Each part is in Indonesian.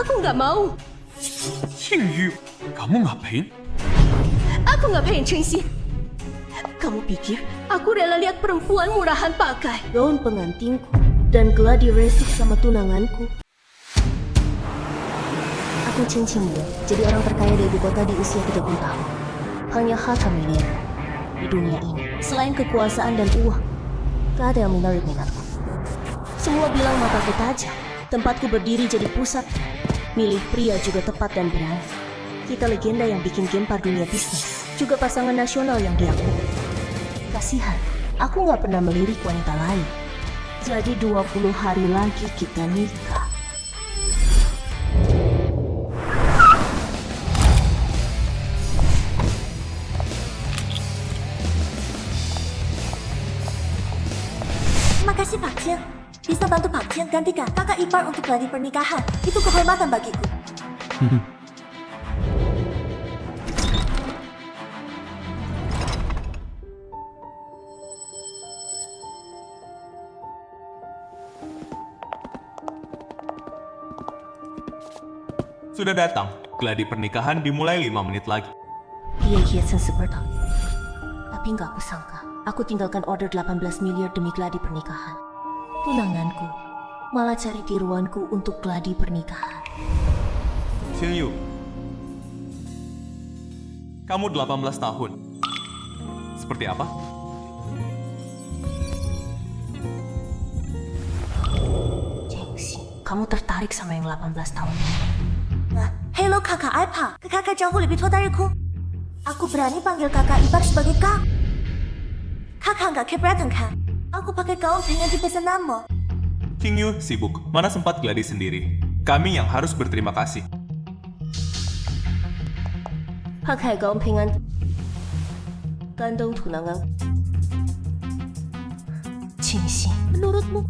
Aku nggak mau. Qingyu, kamu ngapain? Aku ngapain, Chengxi? Kamu pikir aku rela lihat perempuan murahan pakai gaun pengantinku dan gladi resik sama tunanganku? Aku Chen Qingyu, jadi orang terkaya di ibu kota di usia 30 tahun. Hanya harta miliar di dunia ini. Selain kekuasaan dan uang, gak ada yang menarik minatku. Semua bilang mataku tajam. Tempatku berdiri jadi pusat. Milih pria juga tepat dan berani. Kita legenda yang bikin gempar dunia bisnis. Juga pasangan nasional yang diakui. Kasihan, aku gak pernah melirik wanita lain. Jadi 20 hari lagi kita nikah. Makasih Pak Qian. Bisa bantu Pak Qian gantikan kakak ipar untuk gladi pernikahan. Itu kehormatan bagiku. Sudah datang. Gladi pernikahan dimulai 5 menit lagi. Dia hiasan seperti. Tapi nggak aku sangka, aku tinggalkan order 18 miliar demi gladi pernikahan. Tunanganku malah cari tiruanku untuk gladi pernikahan. Qingyu, kamu 18 tahun. Seperti apa? Chengxi, kamu tertarik sama yang 18 tahun? Hello kakak Aipa, kakak jauh lebih tua dariku. Aku berani panggil kakak ipar sebagai kak. Kakak nggak keberatan kan? Aku pakai gaun dengan dipesan nama. Qingyu sibuk, mana sempat gladi sendiri. Kami yang harus berterima kasih. Pakai gaun pengan gandong tunangan. Chengxi, menurutmu?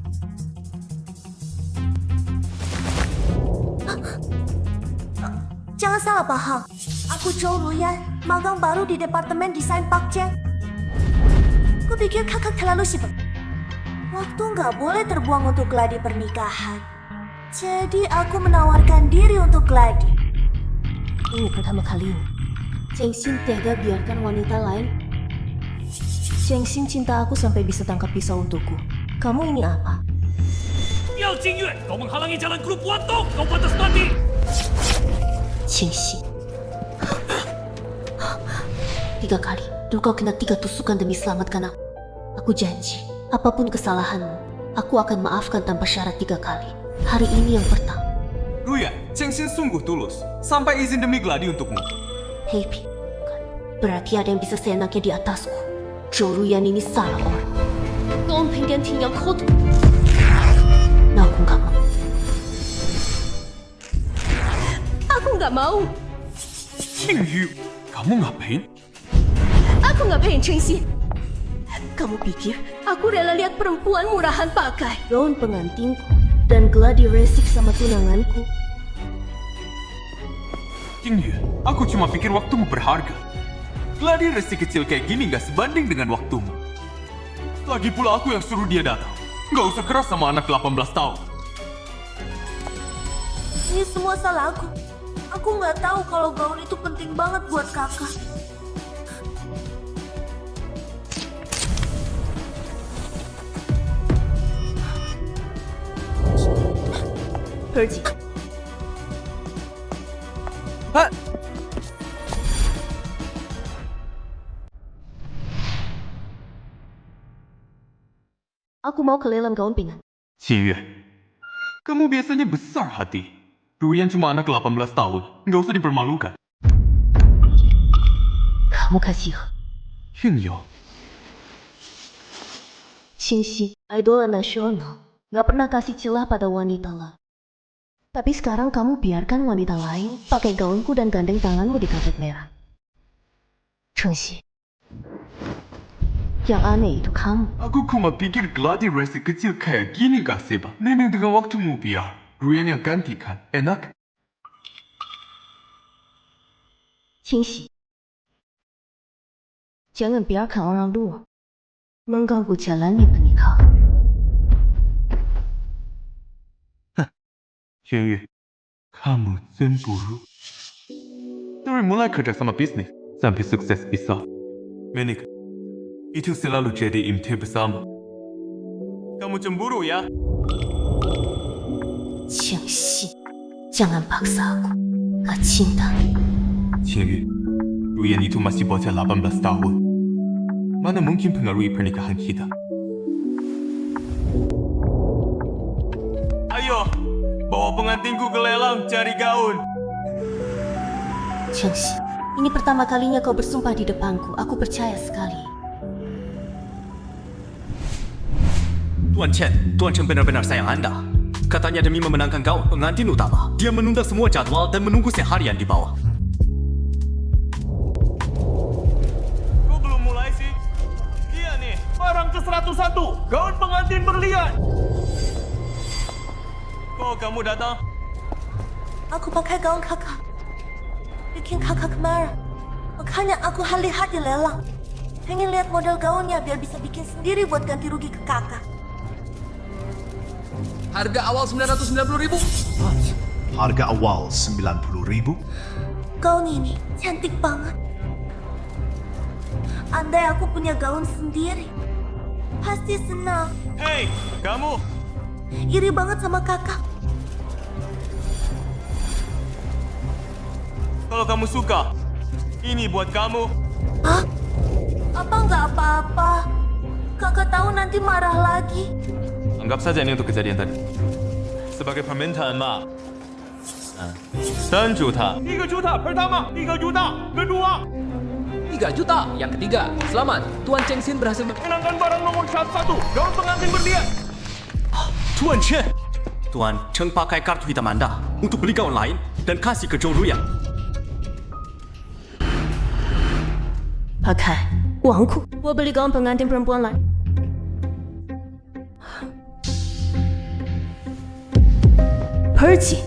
Jangan salah paham. Aku Zhou Ruyan, magang baru di Departemen Desain Pak Chen. Kupikir kakak terlalu sibuk. Waktu nggak boleh terbuang untuk gladi pernikahan. Jadi aku menawarkan diri untuk gladi. Ini pertama kalinya. Chengxi tega biarkan wanita lain. Chengxi cinta aku sampai bisa tangkap pisau untukku. Kamu ini apa? 要金月，kau menghalangi jalan grup Wantok, kau pantas mati. Chengxi. 3 kali, dulu kau kena 3 tusukan demi selamatkan aku. Aku janji, apapun kesalahanmu, aku akan maafkan tanpa syarat 3 kali. Hari ini yang pertama. Ruyan, Chengxin sungguh tulus. Sampai izin demi gladi untukmu. Happy, berarti ada yang bisa seenaknya di atasku. Zhou Ruyan ini salah orang. Gaun pengganti yang kotor. Nah, aku nggak mau. Aku nggak mau. Qingyu, kamu ngapain? Aku ngapain, Chengxi? Kamu pikir aku rela lihat perempuan murahan pakai gaun pengantinku dan gladi resik sama tunanganku? Qingyu, aku cuma pikir waktumu berharga. Gladi resi kecil kayak gini gak sebanding dengan waktumu. Lagi pula aku yang suruh dia datang. Gak usah keras sama anak 18 tahun. Ini semua salah aku. Aku nggak tahu kalau gaun itu penting banget buat kakak. Pergi. Hah? Aku mau ke lelang gaun pingan. Qingyu, kamu biasanya besar hati. Ruyan cuma anak 18 tahun. Gak usah dipermalukan. Kamu kasih. Qingyu, Chengxi, idola nasional, gak pernah kasih celah pada wanita lah. Tapi sekarang kamu biarkan wanita lain pakai gaunku dan gandeng tanganmu di karpet merah. Chengxi, yang aneh itu kamu. aku cuma pikir gladi resi kecil kayak gini gak seba. Nenek dengan waktumu biar. Ruyan yang gantikan. Enak? Chengxi, jangan biarkan orang luar mengganggu jalani pernikahan. Qingyu, Kamu cemburu? Dari mulai kerja sama bisnis sampai sukses besar. Menikah, itu selalu jadi impian bersama. Kamu cemburu ya? 清溪，jangan paksa aku. Gak cinta. 千月，Ruyan itu masih bocah 18 tahun. Mana mungkin pengaruhi pernikahan kita? Ayo, bawa pengantinku ke lelang cari gaun. Chengxi, ini pertama kalinya kau bersumpah di depanku. Aku percaya sekali. Tuan Chen benar-benar sayang Anda. Katanya demi memenangkan gaun pengantin utama, dia menunda semua jadwal dan menunggu seharian di bawah. Kok belum mulai sih? Iya nih, barang ke-101, gaun pengantin berlian. Kok kamu datang? Aku pakai gaun kakak. Bikin kakak marah. Makanya aku lihat di lelang. Pengen lihat model gaunnya biar bisa bikin sendiri buat ganti rugi ke kakak. Harga awal 990.000. Harga awal 90.000? Gaun ini cantik banget. Andai aku punya gaun sendiri, pasti senang. Hei, kamu! Iri banget sama kakak. Kalau kamu suka, ini buat kamu. Hah? Apa nggak apa-apa? Kakak tahu nanti marah lagi. Anggap saja ini untuk kejadian tadi. Sebagai permintaan maaf. 3 juta. 3 juta pertama, 3 juta kedua. 3 juta. Yang ketiga. Selamat, Tuan Cheng Xin berhasil Menangkan barang nomor 101, gaun pengantin berlian. Tuan Chen, Tuan Cheng pakai kartu hitam Anda untuk beli gaun lain dan kasih ke Zhou Ruyan. Pakai uangku. Gua beli gaun pengantin perempuan lain. Pergi.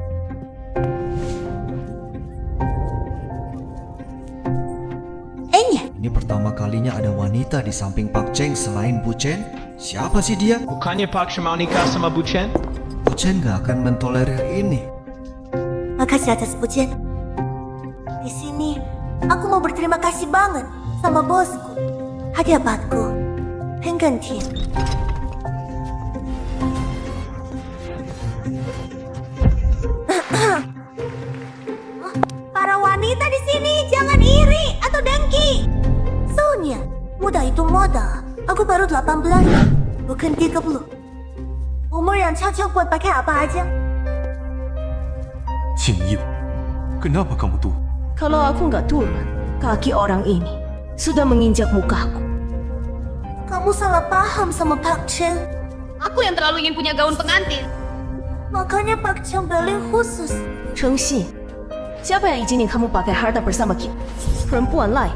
Ini pertama kalinya ada wanita di samping Pak Cheng selain Bu Chen. Siapa sih dia? Bukannya Pak Chen mau nikah sama Bu Chen? Bu Chen gak akan mentolerir ini. Makasih atas pujian. Di sini, aku mau berterima kasih banget sama bosku. Hadiah buatku, penggantian. Para wanita di sini jangan iri atau dengki. Soalnya, muda itu modal. Aku baru 18, bukan 30. Umur yang cocok buat pakai apa aja. Qingyu, kenapa kamu tuh? Kalau aku nggak turun, kaki orang ini sudah menginjak mukaku. Kamu salah paham sama Pak Chen. Aku yang terlalu ingin punya gaun pengantin. Makanya Pak Chen beli khusus. Chengxi, siapa yang izinin kamu pakai harta bersama kita? Perempuan lain.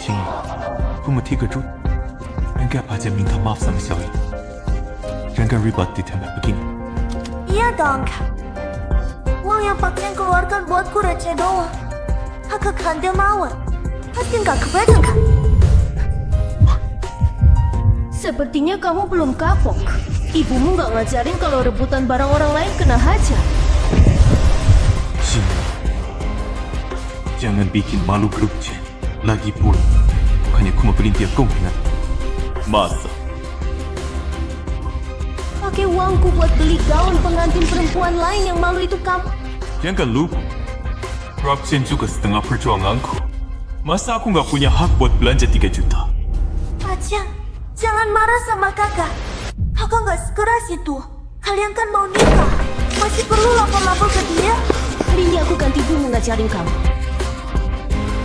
Qingyu, aku mau 3 juta. Enggak aja minta maaf sama Xiaoyu. Jangan ribet di tempat begini. Iya dong, Kak. Uang yang Pak Chen keluarkan buatku receh doang. Kakak kandil mawar. Pasti nggak kebayang, Kak. Sepertinya kamu belum kapok. Ibumu nggak ngajarin kalau rebutan barang orang lain kena hajar. Qingyu, jangan bikin malu grup Chen. Lagi pula, bukannya aku mau beli dia keuntungan. Masa? Pakai uangku buat beli gaun pengantin perempuan lain yang malu itu kamu. Jangan lupa, Rob Chen juga setengah perjuanganku. Masa aku nggak punya hak buat belanja 3 juta? Pak Chen, jangan marah sama kakak. Kakak nggak sekeras itu. Kalian kan mau nikah. Masih perlu lapor-lapor ke dia? Hari ini aku ganti dulu ngajarin kamu.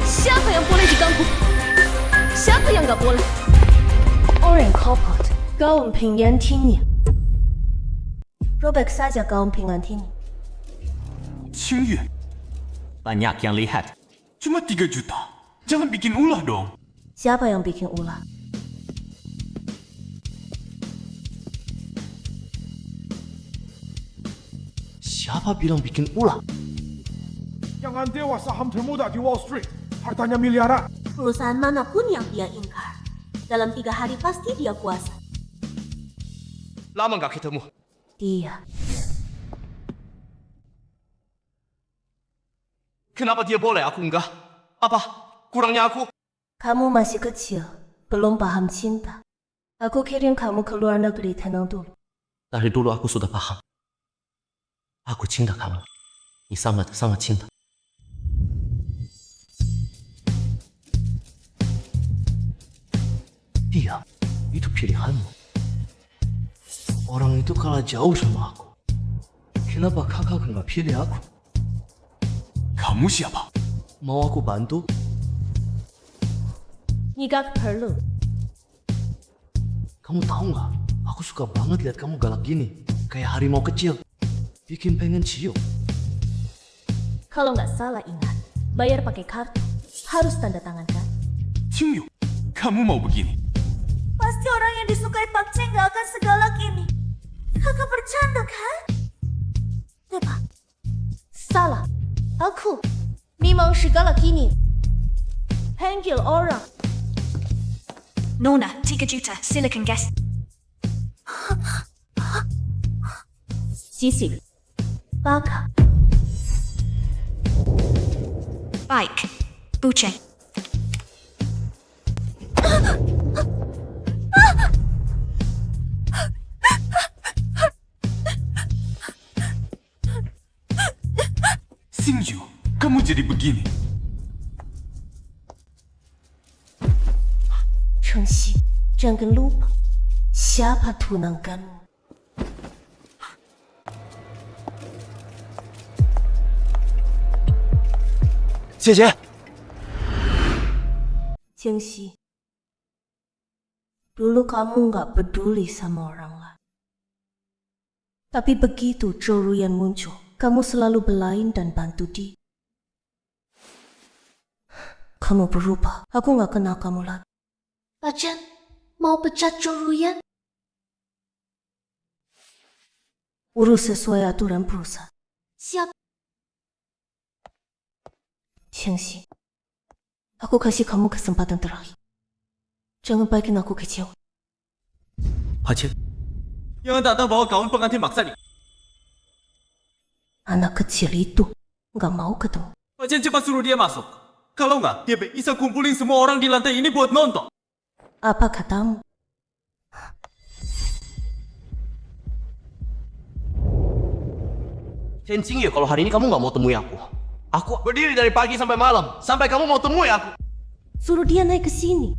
Siapa yang boleh diganggu? Siapa yang nggak boleh? Orang copot, gaun pengantinnya. Robek saja gaun pengantinnya. Qingyu, Banyak yang lihat. cuma 3 juta. Jangan bikin ulah dong. Siapa yang bikin ulah? Siapa bilang bikin ulah? Jangan dewa saham termuda di Wall Street. Hartanya miliaran. Perusahaan manapun yang dia ingkar. Dalam 3 hari pasti dia kuasa. Lama nggak ketemu. Dia. Kenapa dia boleh, aku enggak? Apa? Kurangnya aku? Kamu masih kecil, belum paham cinta. Aku kirim kamu ke luar negeri tenang dulu. Dari dulu aku sudah paham. Aku cinta kamu. Ni sangat cinta. Iya, itu pilihanmu. Orang itu kalah jauh sama aku. Kenapa kakak nggak pilih aku? Kamu siapa? Mau aku bantu? Ni gak perlu. Kamu tahu nggak? Aku suka banget lihat kamu galak gini. Kayak harimau kecil. Bikin pengen cium. Kalau nggak salah ingat, bayar pakai kartu. Harus tanda tangan kan? Cingyu, kamu mau begini? Pasti orang yang disukai Pak Cheng gak akan segalak ini. Kakak bercanda kan? Depa. Salah. Aku memang segala kini. Panggil orang. Nona, 3 juta, silakan gas. Sisik. Baka. Baik, Buceng. Xingyu, kamu jadi begini. Chengxi, jangan lupa. Siapa tunanganmu? Xie. Chengxi, dulu kamu nggak peduli sama orang lain. Tapi begitu Zhou Ruyan muncul, kamu selalu belain dan bantu dia. Kamu berubah, aku nggak kenal kamu lagi. Pak Cheng, mau pecat Zhou Ruyan? Urus sesuai aturan perusahaan. Siap. Chengxi, aku kasih kamu kesempatan terakhir. Jangan bikin aku kecewa. Pak Cheng, jangan datang bawa gaun pengantin maksa ni. Anak kecil itu nggak mau ketemu. Pak Cheng cepat suruh dia masuk. Kalau nggak, dia bisa kumpulin semua orang di lantai ini buat nonton. Apa katamu? Chen Xingyu, kalau hari ini kamu nggak mau temui aku. Aku berdiri dari pagi sampai malam, sampai kamu mau temui aku. Suruh dia naik ke sini.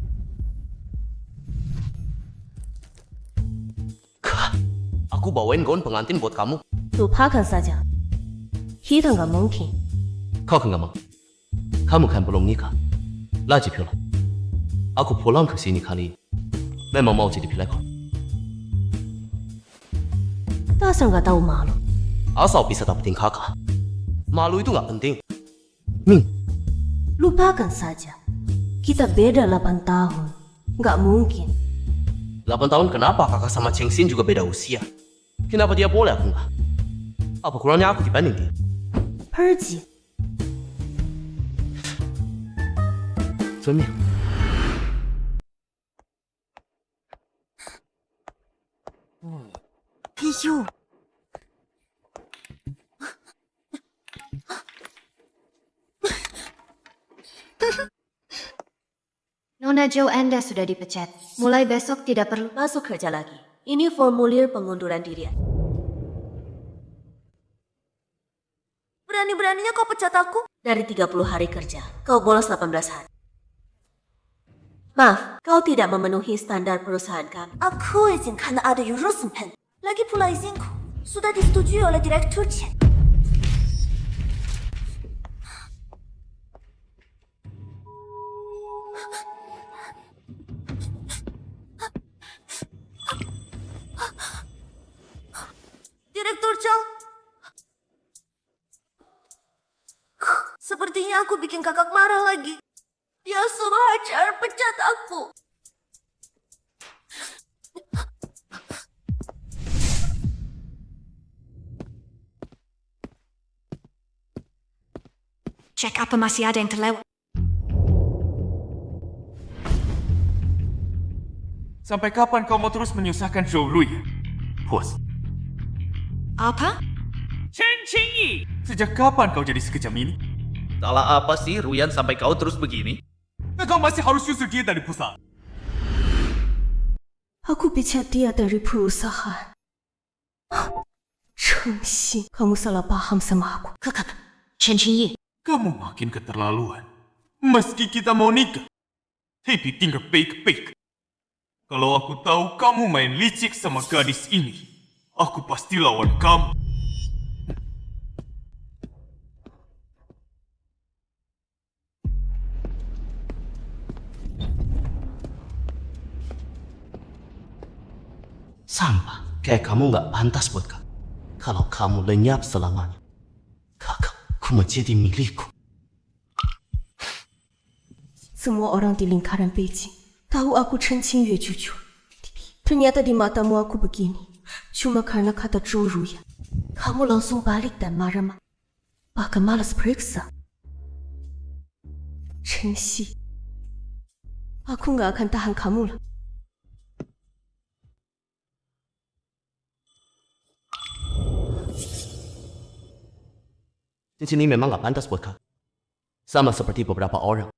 Aku bawain gaun pengantin buat kamu. Lupakan saja. Kita nggak mungkin. Kau kan nggak mau? Kamu kan belum nikah. Lagi pula. Aku pulang ke sini kali ini. Memang mau jadi pelakon. Dasar nggak tahu malu. Asal bisa dapetin kakak. Malu itu nggak penting. Ming, Lupakan saja. Kita beda 8 tahun. Nggak mungkin. 8 tahun kenapa kakak sama Cheng Xin juga beda usia? Kenapa dia boleh aku nggak? Apa kurangnya aku dibanding dia? Pergi. 遵命。哎呦！ Nona Zhou Anda sudah dipecat. Mulai besok tidak perlu. Masuk kerja lagi. Ini formulir pengunduran diri. Berani-beraninya kau pecat aku? Dari 30 hari kerja, kau bolos 18 hari. Maaf, kau tidak memenuhi standar perusahaan kami. Aku izin karena ada urusan. Lagi pula izinku sudah disetujui oleh Direktur Chen. Direktur Chen, sepertinya aku bikin kakak marah lagi. Dia suruh HR pecat aku. Cek apa masih ada yang terlewat. Sampai kapan kau mau terus menyusahkan Zhou Ruyan? Puas. Apa? Chen Qingyi! Sejak kapan kau jadi sekejam ini? Salah apa sih Ruyan sampai kau terus begini? Kau masih harus usir dia dari pusat. Aku pecat dia dari perusahaan. Chengxin, kamu salah paham sama aku. Kakak, Chen Qingyi, Kamu makin keterlaluan. Meski kita mau nikah, tapi tinggal baik-baik. Kalau aku tahu kamu main licik sama gadis ini, aku pasti lawan kamu. Sampah, kayak kamu nggak pantas buat kakak. Kalau kamu lenyap selamanya, kakakku menjadi milikku. Semua orang di lingkaran Beijing tahu aku Chen Qingyue jujur. Ternyata di matamu aku begini, cuma karena kata Zhou Ruyan. Kamu langsung balik dan marah-marah, bahkan malas periksa. Chen Xi, aku nggak akan tahan kamu lah. Cincin ini memang nggak pantas buat kakak. Sama seperti beberapa orang.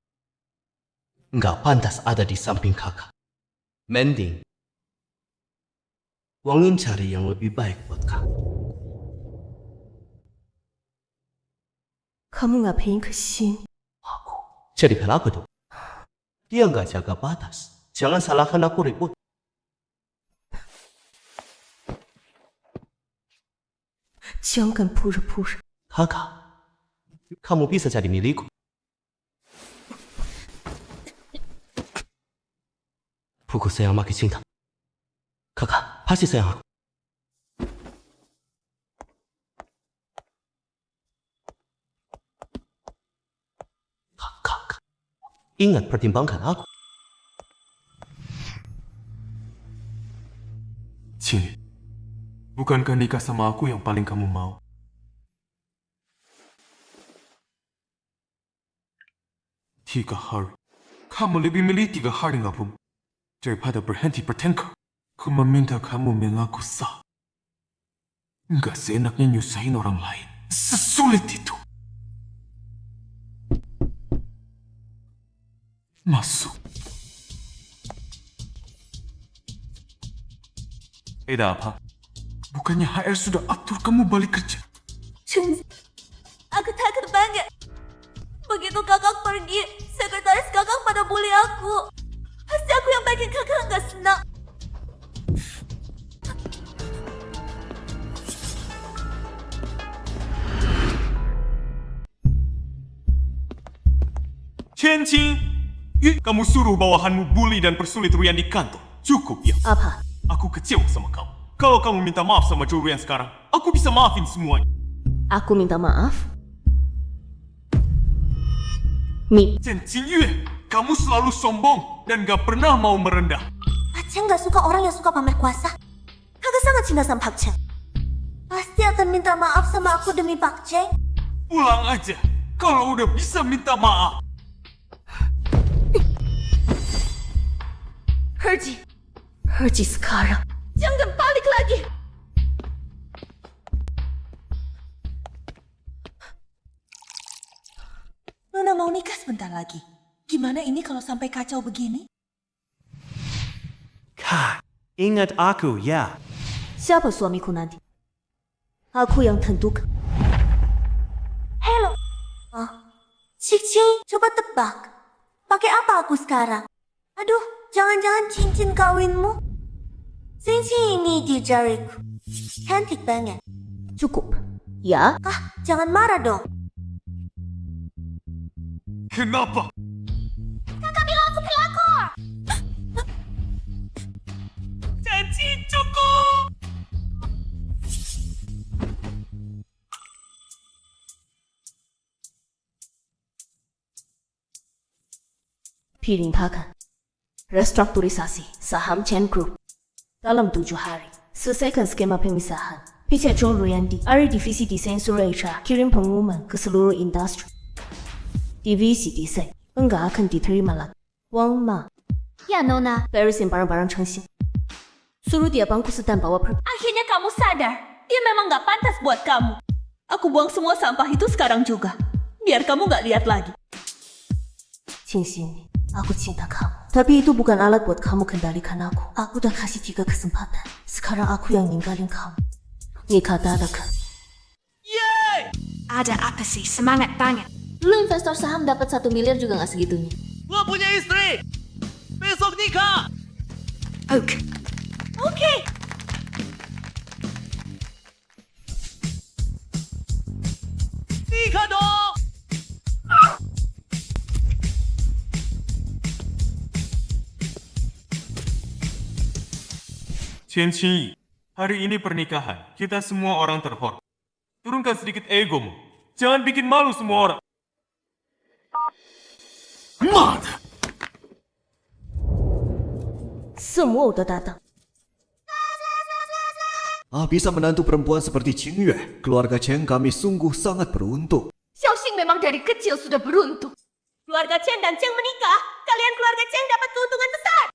Nggak pantas ada di samping kakak. Mending Wangin cari yang lebih baik buat kakak. Kamu ngapain ke sini? Aku jadi pelaku tuh. Dia nggak jaga batas. Jangan salahkan aku ribut. Jangan pura-pura. Kakak, kamu bisa jadi milikku. Pukul saya makin cinta. Kakak pasti sayang aku. Kakak, ingat pertimbangkan aku. Cing, bukankah nikah sama aku yang paling kamu mau? Tiga hari. Kamu lebih milih 3 hari nggak, Bum? Daripada berhenti bertengkar. Aku meminta kamu mengaku sah. Nggak seenaknya nyusahin orang lain. Sesulit itu. Masuk. Ada apa? Bukannya HR sudah atur kamu balik kerja? Chen, aku takut banget. Begitu kakak pergi, sekretaris kakak pada bully aku. Pasti aku yang bikin kakak nggak senang. Chen Qingyu, kamu suruh bawahanmu bully dan persulit Ruyan di kantor. Cukup ya. Apa? Aku kecewa sama kamu. Kalau kamu minta maaf sama Zhou Ruyan sekarang, aku bisa maafin semuanya. Aku minta maaf? Chen Qingyu, kamu selalu sombong dan gak pernah mau merendah. Pak Cheng nggak suka orang yang suka pamer kuasa. Kakak sangat cinta sama Pak Cheng. Pasti akan minta maaf sama aku demi Pak Cheng. Pulang aja. Kalau udah bisa minta maaf. Herji sekarang. Jangan balik lagi. Luna mau nikah sebentar lagi. Gimana ini kalau sampai kacau begini? Kak, ingat aku ya. Siapa suamiku nanti? Aku yang tentukan. Hello. Cik, coba tebak. Pakai apa aku sekarang? Aduh, jangan-jangan cincin kawinmu? Cincin ini di jariku. Cantik banget. Cukup. Ya? Jangan marah dong. Kenapa? Kakak bilang aku pelakor. Janji cukup. Perintahkan. Restrukturisasi saham Chen Group. Dalam 7 hari, selesaikan skema pemisahan. Pecat Zhou Ruyan di area divisi desain suruh HR kirim pengumuman ke seluruh industri. Divisi desain enggak akan diterima lagi. Wang Ma, Ya, Nona. beresin barang-barang Chengxin. Suruh dia bangku sedang bawa pergi. Akhirnya kamu sadar. Dia memang gak pantas buat kamu. Aku buang semua sampah itu sekarang juga. biar kamu gak lihat lagi. Qingxin, aku cinta kamu. Tapi itu bukan alat buat kamu kendalikan aku. Aku udah kasih 3 kesempatan. Sekarang aku yang ninggalin kamu. Ni kata ada kan? Ada apa sih? Semangat banget. Dulu investor saham dapat 1 miliar juga gak segitunya. Gua punya istri. Besok nikah. Oke. Oke. Nikah dong. Chen Qingyi, hari ini pernikahan. Kita semua orang terhormat. Turunkan sedikit egomu. Jangan bikin malu semua orang. Mad! Semua udah datang. Bisa menantu perempuan seperti Qing Yue. Keluarga Chen kami sungguh sangat beruntung. Xiaoxing memang dari kecil sudah beruntung. Keluarga Chen dan Cheng menikah, kalian keluarga Cheng dapat keuntungan besar.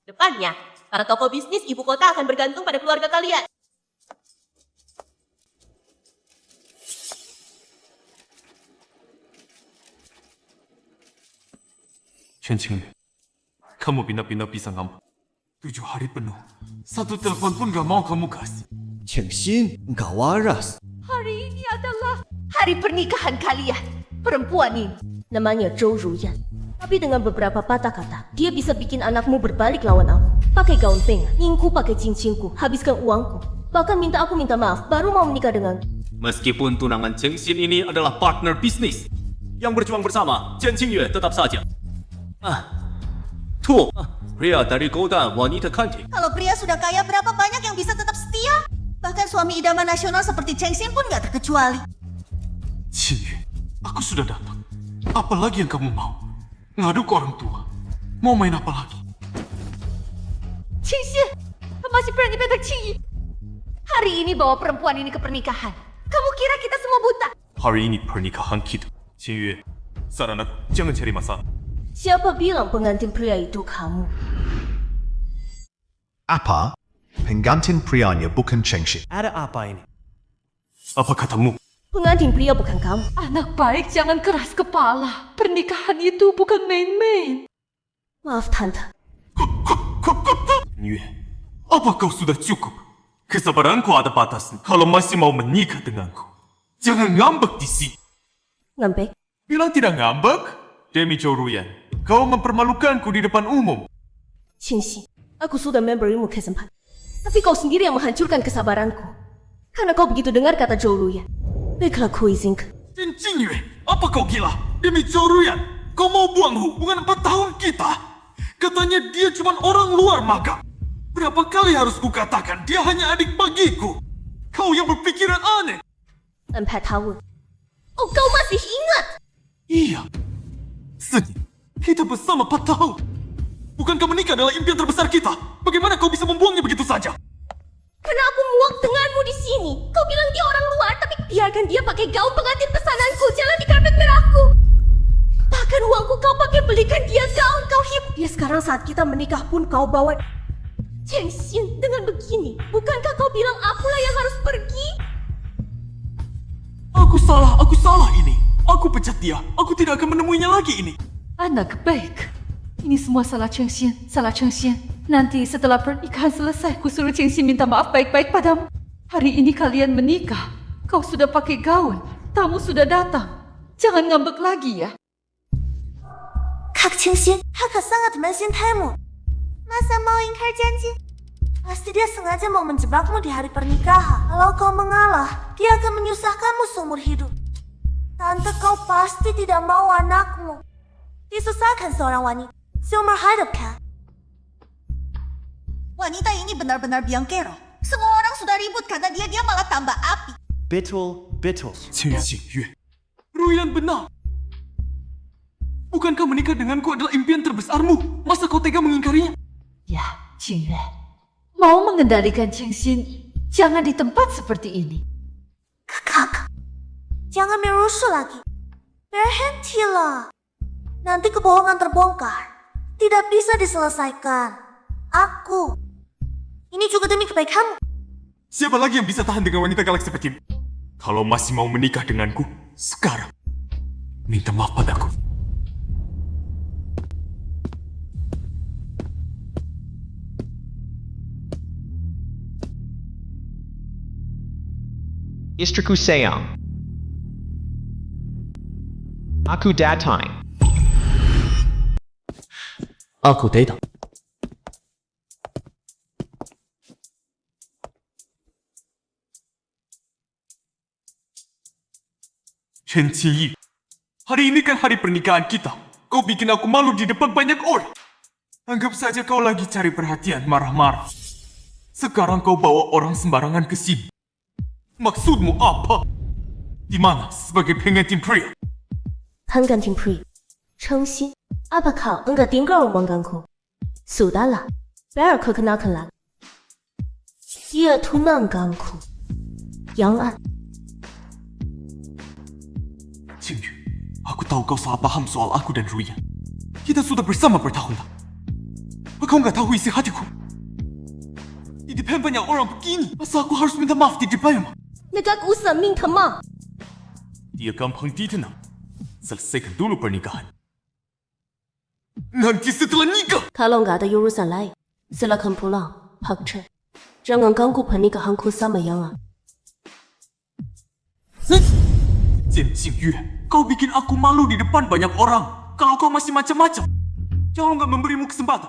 Depannya, para toko bisnis ibu kota akan bergantung pada keluarga kalian. Chen Qingyu, kamu pindah-pindah pisang kamu. 7 hari penuh. 1 telepon pun gak mau kamu kasih. Chengxin, engkau waras. Hari ini adalah hari pernikahan kalian, perempuan ini. Namanya Zhou Ruyan. Tapi dengan beberapa patah kata, dia bisa bikin anakmu berbalik lawan aku. Pakai gaun pink, ngingku pakai cincinku, habiskan uangku. Bahkan minta aku minta maaf, baru mau menikah dengan... Meskipun tunangan Cheng Xin ini adalah partner bisnis, yang berjuang bersama, Chen Qingyue tetap saja. Pria dari golongan wanita cantik. Kalau pria sudah kaya, berapa banyak yang bisa tetap setia? Bahkan suami idaman nasional seperti Cheng Xin pun gak terkecuali. Qingyu, aku sudah datang. Apa lagi yang kamu mau? Ngadu ke orang tua. Mau main apa lagi? Qing Xin, masih berani betek Qingyi. Hari ini bawa perempuan ini ke pernikahan. Kamu kira kita semua buta? Hari ini pernikahan kita. Qingyu, saran aku, jangan cari masalah. Siapa bilang pengantin pria itu kamu? Apa? Penggantin prianya bukan Chengxin. Ada apa ini? Apa katamu? Pengantin pria bukan kamu. Anak baik jangan keras kepala. Pernikahan itu bukan main-main. Maaf Tante. Yue, apa kau sudah cukup? Kesabaranku ada batasnya. Kalau masih mau menikah denganku, jangan ngambek di sini. Ngambek? Bilang tidak ngambek? Demi Zhou Ruyan, kau mempermalukanku di depan umum. Qingxin, aku sudah memberimu kesempatan. Tapi kau sendiri yang menghancurkan kesabaranku. Karena kau begitu dengar kata Zhou Ruyan. Baiklah, ku izinkan. Chen Qingyue, apa kau gila? Demi Zhou Ruyan, kau mau buang hubungan 4 tahun kita? Katanya dia cuma orang luar magang. Berapa kali harus kukatakan dia hanya adik bagiku? Kau yang berpikiran aneh. 4 tahun. Oh, kau masih ingat? Iya. 4 年, kita bersama 4 tahun. Bukankah menikah adalah impian terbesar kita? Bagaimana kau bisa membuangnya begitu saja? Karena aku muak denganmu di sini. Kau bilang dia orang luar, tapi biarkan dia pakai gaun pengantin pesananku. Jalan di karpet merahku. Bahkan uangku kau pakai belikan dia gaun. Kau hibur dia sekarang saat kita menikah pun kau bawa. Cheng Xin, dengan begini, bukankah kau bilang akulah yang harus pergi? Aku salah ini. Aku pecat dia. Aku tidak akan menemuinya lagi ini. Anak baik. Ini semua salah Cheng Xin, salah Cheng Xin. Nanti setelah pernikahan selesai, ku suruh Cheng Xin minta maaf baik-baik padamu. Hari ini kalian menikah. Kau sudah pakai gaun. Tamu sudah datang. Jangan ngambek lagi ya. Kak Cheng Xin, kakak sangat mensintaimu. Masa mau ingkar janji? Pasti dia sengaja mau menjebakmu di hari pernikahan. Kalau kau mengalah, dia akan menyusahkanmu seumur hidup. Tante, kau pasti tidak mau anakmu disusahkan seorang wanita seumur hidup, kan? Wanita ini benar-benar biangkero. Semua orang sudah ribut karena dia malah tambah api. Betul. Chen Qingyue, Ruyan benar. Bukankah menikah denganku adalah impian terbesarmu? Masa kau tega mengingkarinya? Ya, Qingyue. Mau mengendalikan Cheng Xin, jangan di tempat seperti ini. Kakak, jangan merusuh lagi. Berhentilah. Nanti kebohongan terbongkar. Tidak bisa diselesaikan. Aku. Ini juga demi kebaikanmu. Siapa lagi yang bisa tahan dengan wanita galak sepertimu? Kalau masih mau menikah denganku, sekarang. Minta maaf padaku. Istriku Sayang. Aku datang. Aku datang. Chen Qingyi, hari ini kan hari pernikahan kita. Kau bikin aku malu di depan banyak orang. Anggap saja kau lagi cari perhatian, marah-marah. Sekarang kau bawa orang sembarangan ke sini. Maksudmu apa? Di mana sebagai pengantin pria? Pengantin pria, Cheng Xin, apa kau enggak tinggal mengganggu? Sudahlah, biar kau kenal-kenal. Dia tunang ganggu. Yang An. Qingyu, aku tahu kau salah paham soal aku dan Ruyan. Kita sudah bersama bertahun-tahun. Kau nggak tahu isi hatiku. Di depan banyak orang begini, masa aku harus minta maaf di depannya? Negak usah minta maaf. Dia gampang ditenang. Selesaikan dulu pernikahan. Nanti setelah nikah. Kalau nggak ada urusan lain, silakan pulang, Pak Chen. Jangan ganggu pernikahanku sama Yang An. Chen Qingyue, kau bikin aku malu di depan banyak orang. Kalau kau masih macam-macam, jangan nggak memberimu kesempatan.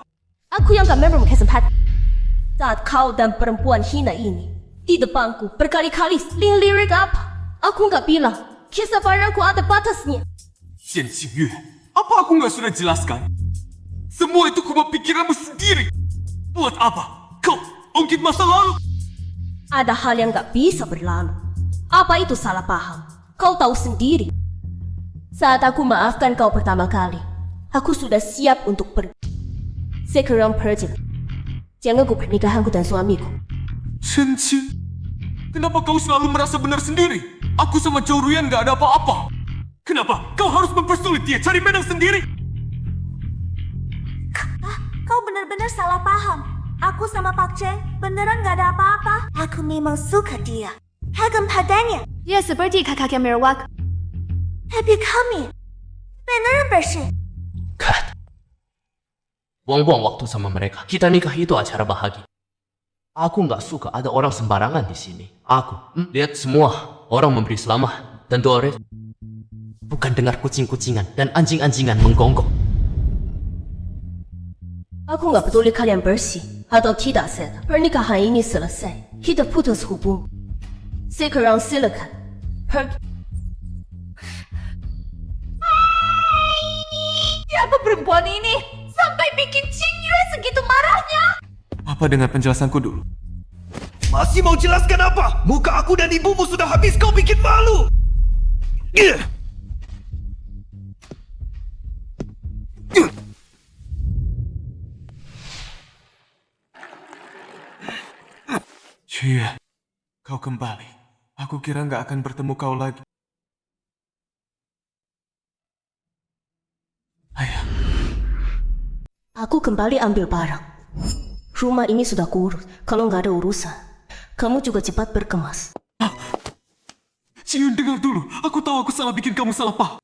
Aku yang gak memberimu kesempatan. Saat kau dan perempuan hina ini di depanku berkali-kali lirik apa? Aku nggak bilang kesabaranku ada batasnya. Chen Qingyue, apa aku nggak sudah jelaskan? Semua itu cuma pikiranmu sendiri. Buat apa? Kau ungkit masa lalu. Ada hal yang gak bisa berlalu. Apa itu salah paham? Kau tahu sendiri. Saat aku maafkan kau pertama kali, aku sudah siap untuk pergi. Sekarang pergi. Jangan ganggu pernikahanku dan suamiku. Chen Qin, kenapa kau selalu merasa benar sendiri? Aku sama Zhou Ruyan gak ada apa-apa. Kenapa kau harus mempersulit dia cari menang sendiri? Kau benar-benar salah paham. Aku sama Pak Cheng beneran gak ada apa-apa. Aku memang suka dia. Kagum padanya. Dia seperti kakak yang merawat. Tapi kami beneran bersih. Kat. Buang-buang waktu sama mereka. Kita nikah itu acara bahagia. Aku nggak suka ada orang sembarangan di sini. Aku lihat semua orang memberi selamat dan doa restu. Bukan dengar kucing-kucingan dan anjing-anjingan menggonggong. Aku nggak peduli kalian bersih atau tidak saja. Pernikahan ini selesai. Kita putus hubungan. Sekarang silakan pergi. Siapa perempuan ini? Sampai bikin Qingyue segitu marahnya. Apa dengan penjelasanku dulu? Masih mau jelaskan apa? Muka aku dan ibumu sudah habis kau bikin malu. Cie, kau kembali. Aku kira nggak akan bertemu kau lagi. Ayah. Aku kembali ambil barang. Rumah ini sudah kurus. Kalau nggak ada urusan, kamu juga cepat berkemas. Cium, dengar dulu. Aku tahu aku salah bikin kamu salah paham.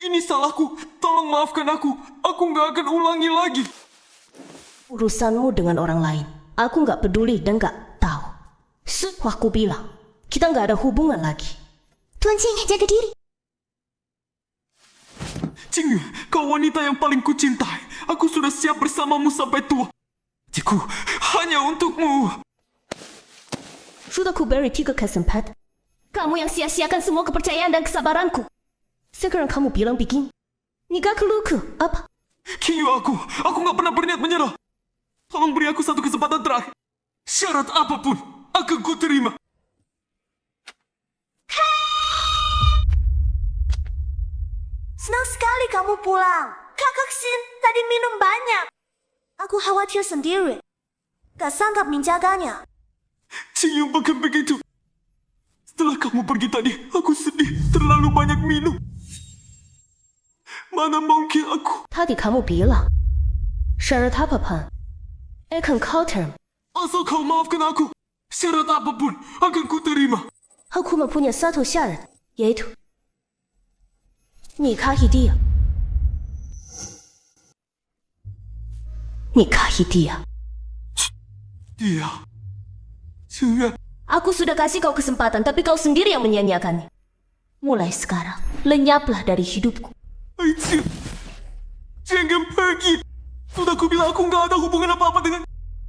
Ini salahku. Tolong maafkan aku. Aku nggak akan ulangi lagi. Urusanmu dengan orang lain. Aku nggak peduli dan nggak tahu. Aku bilang, kita nggak ada hubungan lagi. Tuan Qing, jaga diri. Qingyu, kau wanita yang paling kucintai. Aku sudah siap bersamamu sampai tua. Jiku, hanya untukmu. Sudah ku beri 3 kesempatan. Kamu yang sia-siakan semua kepercayaan dan kesabaranku. Sekarang kamu bilang begini. Nikah keluarga, apa? Qingyu, aku nggak pernah berniat menyerah. Tolong beri aku satu kesempatan terakhir. Syarat apapun akan ku terima. Senang sekali kamu pulang. Kakak Xin tadi minum banyak. Aku khawatir sendiri. Gak sanggup menjaganya. Qingyu, bukan begitu. Setelah kamu pergi tadi, aku sedih. Terlalu banyak minum. Mana mungkin aku... Tadi kamu bilang, syarat apapun akan kau terima. Asal kau maafkan aku, syarat apapun akan ku terima. Aku mempunyai satu syarat, yaitu Nikahi dia. Nikahi dia. Dia. Jangan. Aku sudah kasih kau kesempatan, tapi kau sendiri yang menyia-nyiakannya. Mulai sekarang, lenyaplah dari hidupku. Aisyah, jangan pergi. Sudah aku bilang aku nggak ada hubungan apa-apa dengan...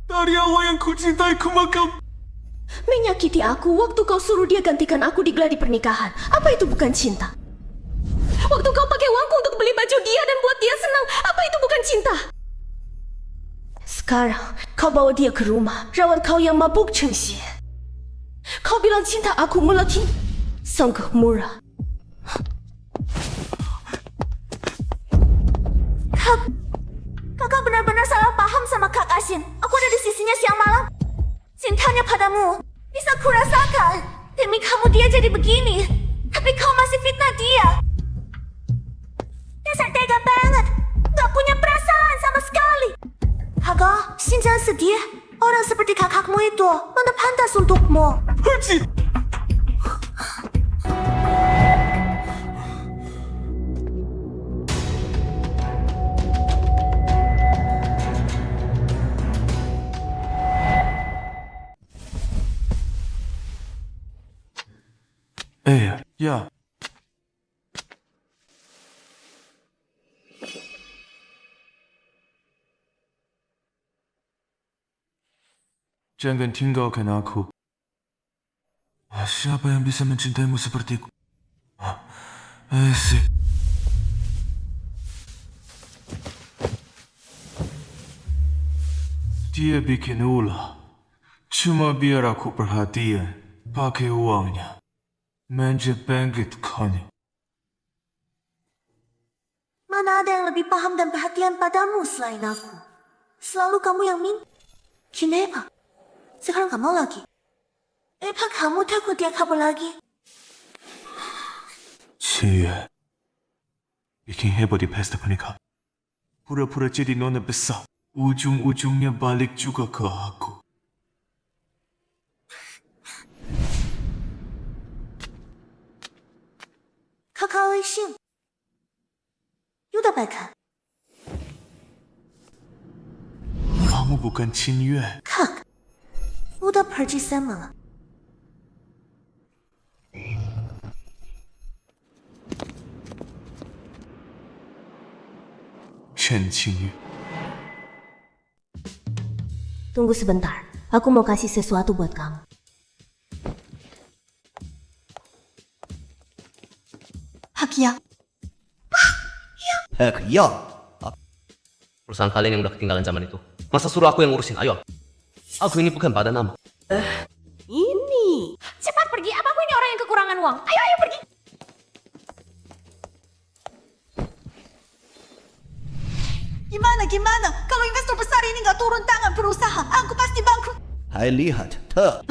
Dari awal yang kau cintai ku makam. Menyakiti aku waktu kau suruh dia gantikan aku di gladi pernikahan. Apa itu bukan cinta? Waktu kau pakai uangku untuk beli baju dia dan buat dia senang. Apa itu bukan cinta? Sekarang, kau bawa dia ke rumah, rawat kau yang mabuk Chengxie. Kau bilang cinta aku melati, sungguh murah. Kakak benar-benar salah paham sama Kak Asin. Aku ada di sisinya siang malam. Cintanya padamu bisa kurasakan. Demi kamu dia jadi begini. Tapi kau masih fitnah dia. Dasar tega banget. Gak punya perasaan sama sekali. Kakak, Xin jangan sedih. Orang seperti kakakmu itu mana pantas untukmu. Haji. Ya. Jangan tinggalkan aku. Siapa yang bisa mencintaimu sepertiku? Asik. Dia bikin ulah. Cuma biar aku perhatian. Pakai uangnya. Menjebengitkannya. Mana ada yang lebih paham dan perhatian padamu selain aku? Selalu kamu yang minta. Kenapa? Sekarang kamu lagi. Apa kamu takut dia kabur lagi? Cie. Bikin heboh di pesta pernikahan. Pura-pura jadi nona besar. Ujung-ujungnya balik juga ke aku. Kakak微信 Udah baik kan? Kamu bukan Qin Yue. Kak, udah pergi sama. Chen Qingyue. Tunggu sebentar, aku mau kasih sesuatu buat kamu. Hakia. Heck ya. Perusahaan kalian yang udah ketinggalan zaman itu. Masa suruh aku yang ngurusin? Ayo. Aku ini bukan pada nama. Ini. Cepat pergi, apa aku ini orang yang kekurangan uang? Ayo, ayo pergi. Gimana? Kalau investor besar ini nggak turun tangan berusaha, aku pasti bangkrut. Hai lihat, tuh.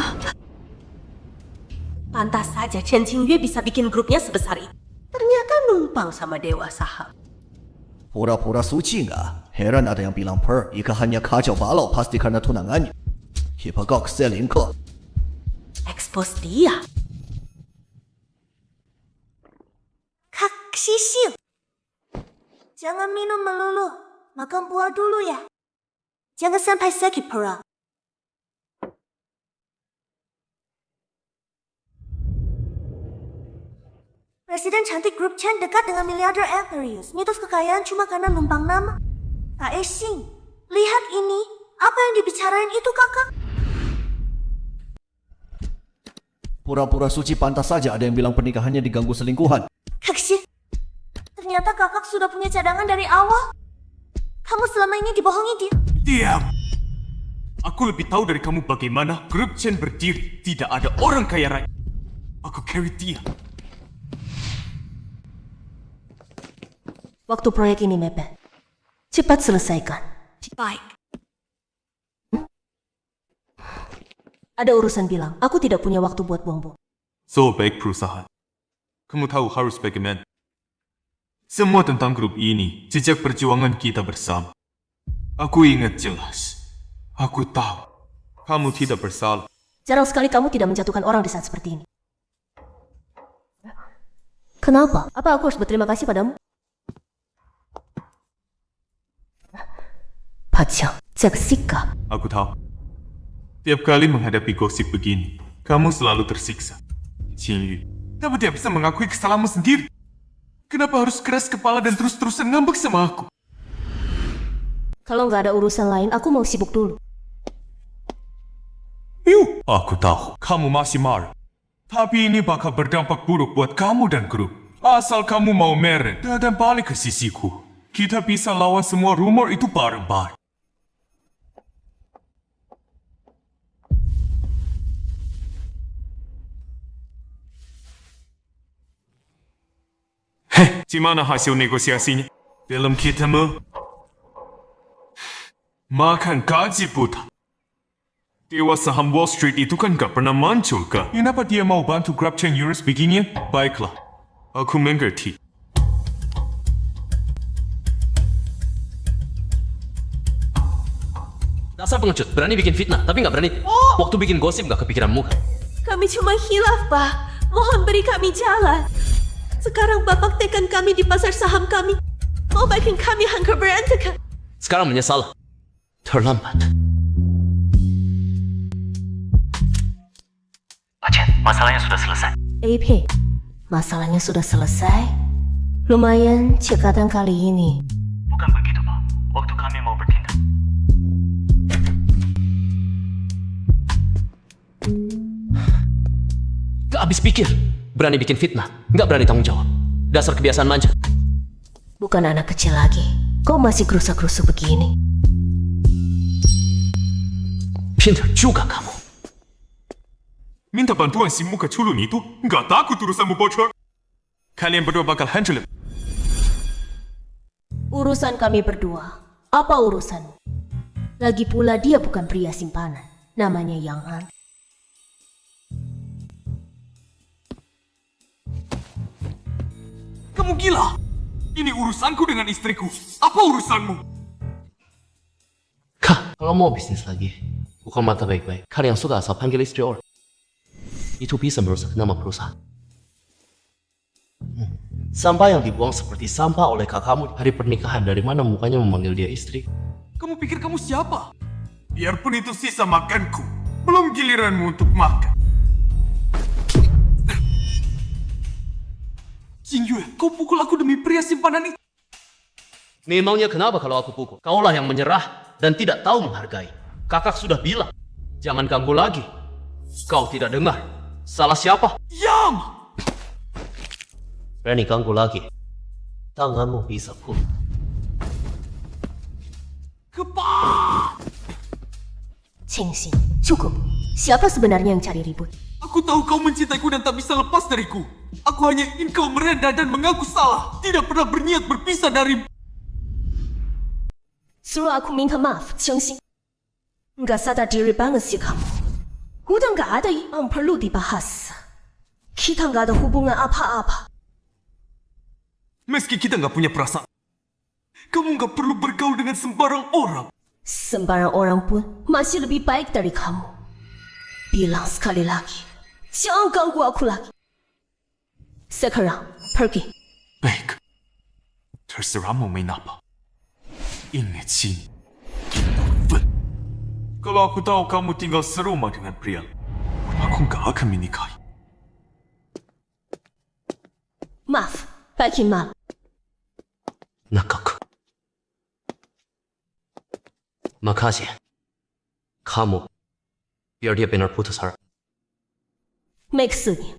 Pantas saja Chen Qingyue bisa bikin grupnya sebesar itu. Ternyata numpang sama dewa saham. Pura-pura suci nggak? Heran ada yang bilang Per, jika hanya kacau balau pasti karena tunangannya. Hipagog selingkuh. Expose dia. Kak Sisi. Jangan minum melulu. Makan buah dulu ya. Jangan sampai sakit perut. Presiden cantik grup Chen dekat dengan miliarder Aquarius. Mitos kekayaan cuma karena numpang nama. Kak Esing, lihat ini. Apa yang dibicarain itu kakak? Pura-pura suci pantas saja ada yang bilang pernikahannya diganggu selingkuhan. Kak Sih, ternyata kakak sudah punya cadangan dari awal. Kamu selama ini dibohongi dia. Diam! Aku lebih tahu dari kamu bagaimana grup Chen berdiri. Tidak ada orang kaya raya. Aku carry dia. Waktu proyek ini mepet. Cepat selesaikan. Baik. Ada urusan bilang, aku tidak punya waktu buat buang-buang. So baik perusahaan. Kamu tahu harus bagaimana? Semua tentang grup ini, jejak perjuangan kita bersama. Aku ingat jelas. Aku tahu. Kamu tidak bersalah. Jarang sekali kamu tidak menjatuhkan orang di saat seperti ini. Kenapa? Apa aku harus berterima kasih padamu? Pacang, jaga sikap. Aku tahu. Tiap kali menghadapi gosip begini, kamu selalu tersiksa. Qingyu, kenapa tidak bisa mengakui kesalahanmu sendiri? Kenapa harus keras kepala dan terus-terusan ngambek sama aku? Kalau nggak ada urusan lain, aku mau sibuk dulu. Yuk, aku tahu kamu masih marah. Tapi ini bakal berdampak buruk buat kamu dan grup. Asal kamu mau meren dan balik ke sisiku, kita bisa lawan semua rumor itu bareng-bareng. Heh, gimana hasil negosiasinya? Film kita makan gaji buta. Dewa saham Wall Street itu kan gak pernah muncul kah? Kenapa dia mau bantu Grab Chain Eurus beginian? Baiklah, aku mengerti. Dasar pengecut, berani bikin fitnah, tapi nggak berani. Waktu bikin gosip nggak kepikiran muka. Kami cuma hilaf, Pak. Mohon beri kami jalan. Sekarang Bapak tekan kami di pasar saham kami. Mau bikin kami hancur berantakan. Sekarang menyesal. Terlambat. Aceh, masalahnya sudah selesai. AP, masalahnya sudah selesai? Lumayan cekatan kali ini. Bukan begitu, Pak. Waktu kami mau bertindak. Gak habis pikir. Berani bikin fitnah, nggak berani tanggung jawab. Dasar kebiasaan manja. Bukan anak kecil lagi. Kok masih gerusa-gerusu begini? Pintar juga kamu. Minta bantuan si muka culun itu, nggak takut urusanmu bocor. Kalian berdua bakal hancur. Urusan kami berdua. Apa urusanmu? Lagi pula dia bukan pria simpanan. Namanya Yang An. Kamu gila? Ini urusanku dengan istriku. Apa urusanmu? Kak, kalau mau bisnis lagi, buka mata baik-baik. Kalian suka asal panggil istri orang. Itu bisa merusak nama perusahaan. Sampah yang dibuang seperti sampah oleh kakakmu di hari pernikahan. Dari mana mukanya memanggil dia istri? Kamu pikir kamu siapa? Biarpun itu sisa makanku, belum giliranmu untuk makan. Qingyu, kau pukul aku demi pria simpanan itu. Memangnya kenapa kalau aku pukul? Kaulah yang menyerah dan tidak tahu menghargai. Kakak sudah bilang, jangan ganggu lagi. Kau tidak dengar. Salah siapa? Yam! Berani ganggu lagi. Tanganmu bisa pun. Qingxin, cukup. Siapa sebenarnya yang cari ribut? Aku tahu kau mencintaiku dan tak bisa lepas dariku. Aku hanya ingin kau merendah dan mengaku salah. Tidak pernah berniat berpisah dari... Suruh aku minta maaf, Qingxin. Nggak sadar diri banget sih kamu. Udah nggak ada yang perlu dibahas. Kita nggak ada hubungan apa-apa. Meski kita nggak punya perasaan, kamu nggak perlu bergaul dengan sembarang orang. Sembarang orang pun masih lebih baik dari kamu. Bilang sekali lagi, jangan ganggu aku lagi. Sekarang, pergi. Baik, terserah mau main apa. Ingat sini, kalau aku tahu kamu tinggal serumah dengan pria, aku nggak akan menikahi. Maaf, bagi malam. Nakak. Makasih. Kamu, biar dia benar putus harap. 没事你。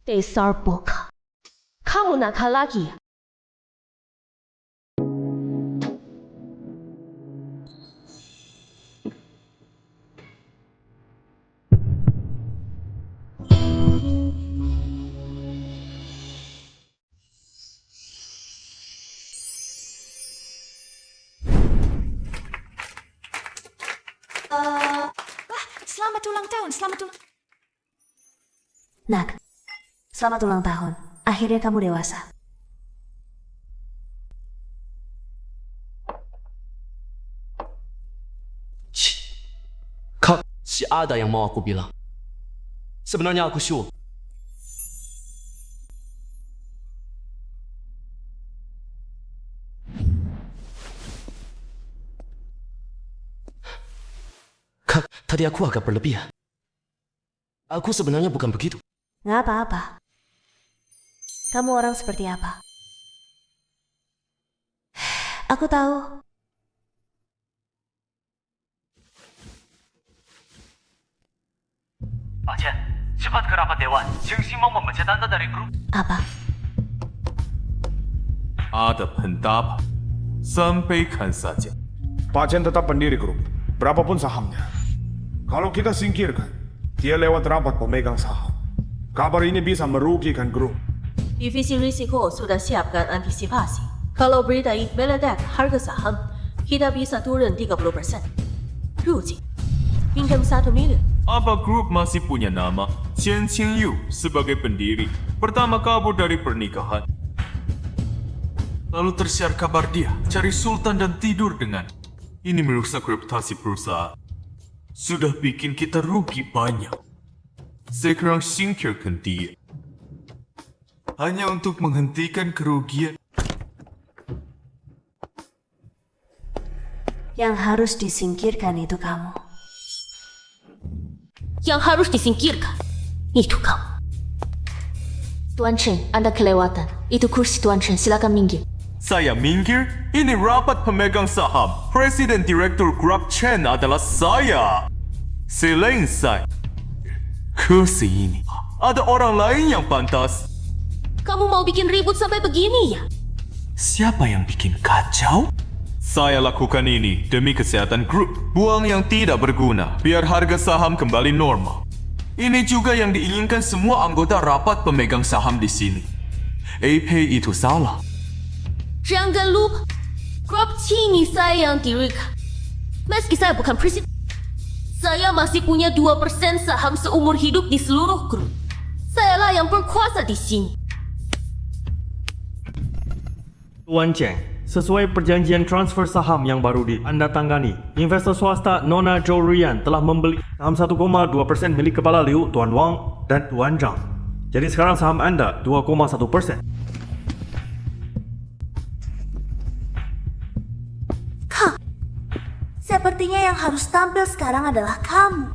Dasar boka. Kamu nakal lagi ya? Selamat ulang tahun, selamat ulang. Nak, selamat ulang tahun. Akhirnya kamu dewasa. Kak, si ada yang mau aku bilang. Sebenarnya aku sure. Kak, tadi aku agak berlebihan. Aku sebenarnya bukan begitu. Nggak apa-apa. Kamu orang seperti apa? Aku tahu. Pak Chen, cepat ke rapat dewan. Qingxin mau memecat Anda dari grup. Apa? Ada pendapa. Sampaikan saja. Pak Chen tetap pendiri grup, berapapun sahamnya. Kalau kita singkirkan, dia lewat rapat pemegang saham. Kabar ini bisa merugikan grup. Divisi risiko sudah siapkan antisipasi. Kalau berita ini meledak harga saham, kita bisa turun 30%. Rugi. Pinjam 1 miliar. Apa grup masih punya nama Chen Qingyu sebagai pendiri pertama kabur dari pernikahan? Lalu tersiar kabar dia cari sultan dan tidur dengan. Ini merusak reputasi perusahaan. Sudah bikin kita rugi banyak. Sekarang singkirkan dia. Hanya untuk menghentikan kerugian. Yang harus disingkirkan itu kamu. Yang harus disingkirkan, itu kamu. Tuan Chen, Anda kelewatan. Itu kursi Tuan Chen, silakan minggir. Saya minggir? Ini rapat pemegang saham. Presiden Direktur Grup Chen adalah saya. Selain saya, kursi ini ada orang lain yang pantas. Kamu mau bikin ribut sampai begini ya? Siapa yang bikin kacau? Saya lakukan ini demi kesehatan grup. Buang yang tidak berguna, biar harga saham kembali normal. Ini juga yang diinginkan semua anggota rapat pemegang saham di sini. AP itu salah. Jangan lupa, grup ini saya yang dirikan. Meski saya bukan presiden, saya masih punya 2% saham seumur hidup di seluruh grup. Sayalah yang berkuasa di sini. Tuan Cheng, sesuai perjanjian transfer saham yang baru Anda tangani, investor swasta Nona Zhou Ruiyan telah membeli saham 1,2% milik Kepala Liu, Tuan Wang, dan Tuan Zhang. Jadi sekarang saham Anda 2,1%. Sepertinya yang harus tampil sekarang adalah kamu.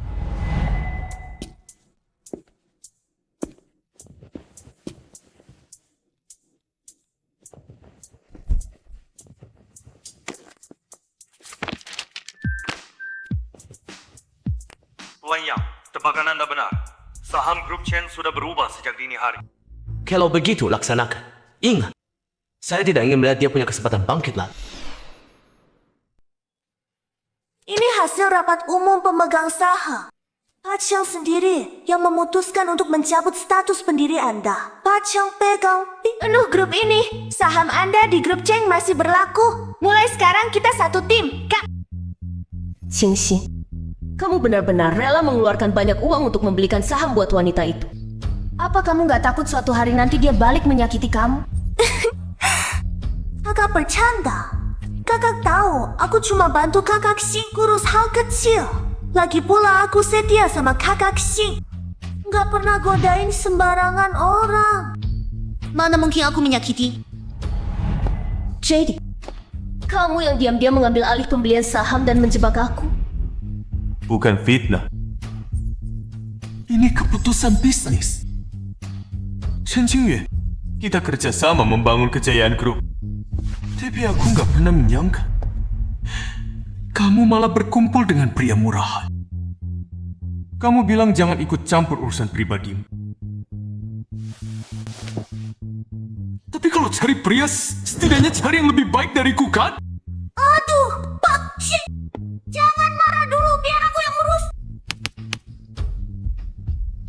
Tuan Yang, tebakan Anda benar. Saham grup Chen sudah berubah sejak dini hari. Kalau begitu, laksanakan. Ingat, saya tidak ingin melihat dia punya kesempatan bangkit lagi. Ini hasil rapat umum pemegang saham. Pak Cheng sendiri yang memutuskan untuk mencabut status pendiri Anda. Pak Cheng pegang penuh grup ini. Saham Anda di grup Cheng masih berlaku. Mulai sekarang kita satu tim, Kak. Qingxin, kamu benar-benar rela mengeluarkan banyak uang untuk membelikan saham buat wanita itu. Apa kamu nggak takut suatu hari nanti dia balik menyakiti kamu? Kakak bercanda. Kakak tahu, aku cuma bantu kakak Xing kurus hal kecil. Lagi pula aku setia sama kakak Xing. Nggak pernah godain sembarangan orang. Mana mungkin aku menyakiti? Jadi, kamu yang diam-diam mengambil alih pembelian saham dan menjebak aku? Bukan fitnah. Ini keputusan bisnis. Chen Qingyu, kita kerjasama membangun kejayaan grup. Tapi aku nggak pernah menyangka kamu malah berkumpul dengan pria murahan. Kamu bilang jangan ikut campur urusan pribadimu. Tapi kalau cari pria, setidaknya cari yang lebih baik dariku kan? Aduh, Pak Xing. Jangan marah dulu, biar aku yang urus.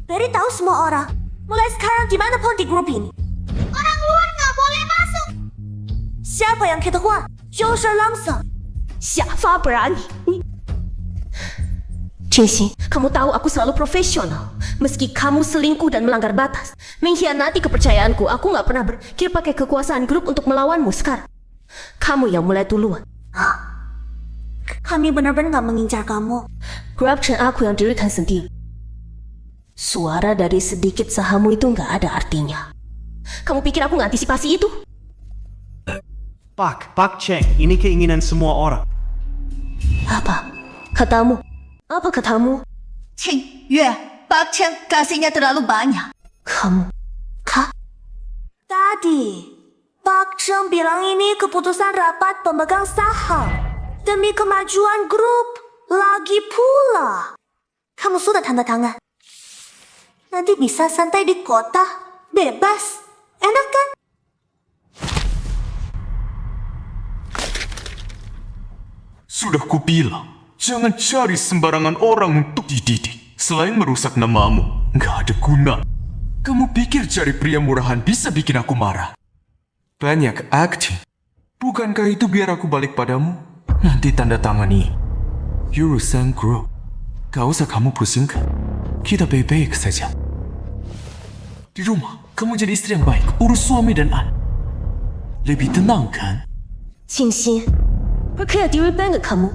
Beritahu semua orang, mulai sekarang dimanapun di grup ini, orang luar nggak boleh masuk. Siapa yang ketua?就是langsung. Siapa berani? Qingxin, kamu tahu aku selalu profesional. Meski kamu selingkuh dan melanggar batas, mengkhianati kepercayaanku, aku nggak pernah berpikir pakai kekuasaan grup untuk melawanmu sekarang. Kamu yang mulai duluan. Kami benar-benar nggak mengincar kamu. Grup Chen aku yang dirikan sendiri. Suara dari sedikit sahammu itu nggak ada artinya. Kamu pikir aku nggak antisipasi itu? Pak Cheng, ini keinginan semua orang. Apa katamu? Apa katamu? Qing Yue, Pak Cheng kasihnya terlalu banyak. Kamu, Tadi, Pak Cheng bilang ini keputusan rapat pemegang saham. Demi kemajuan grup. Lagi pula. Kamu sudah tanda tangan. Nanti bisa santai di kota. Bebas. Enak kan? Sudah kubilang, jangan cari sembarangan orang untuk dididik. Selain merusak namamu, nggak ada guna. Kamu pikir cari pria murahan bisa bikin aku marah? Banyak acting. Bukankah itu biar aku balik padamu? Nanti tanda tangani. Urusan grup. Gak usah kamu pusingkan. Kita baik-baik saja. Di rumah, kamu jadi istri yang baik. Urus suami dan anak. Lebih tenang kan? Qingxin, berkeadilan nggak kamu?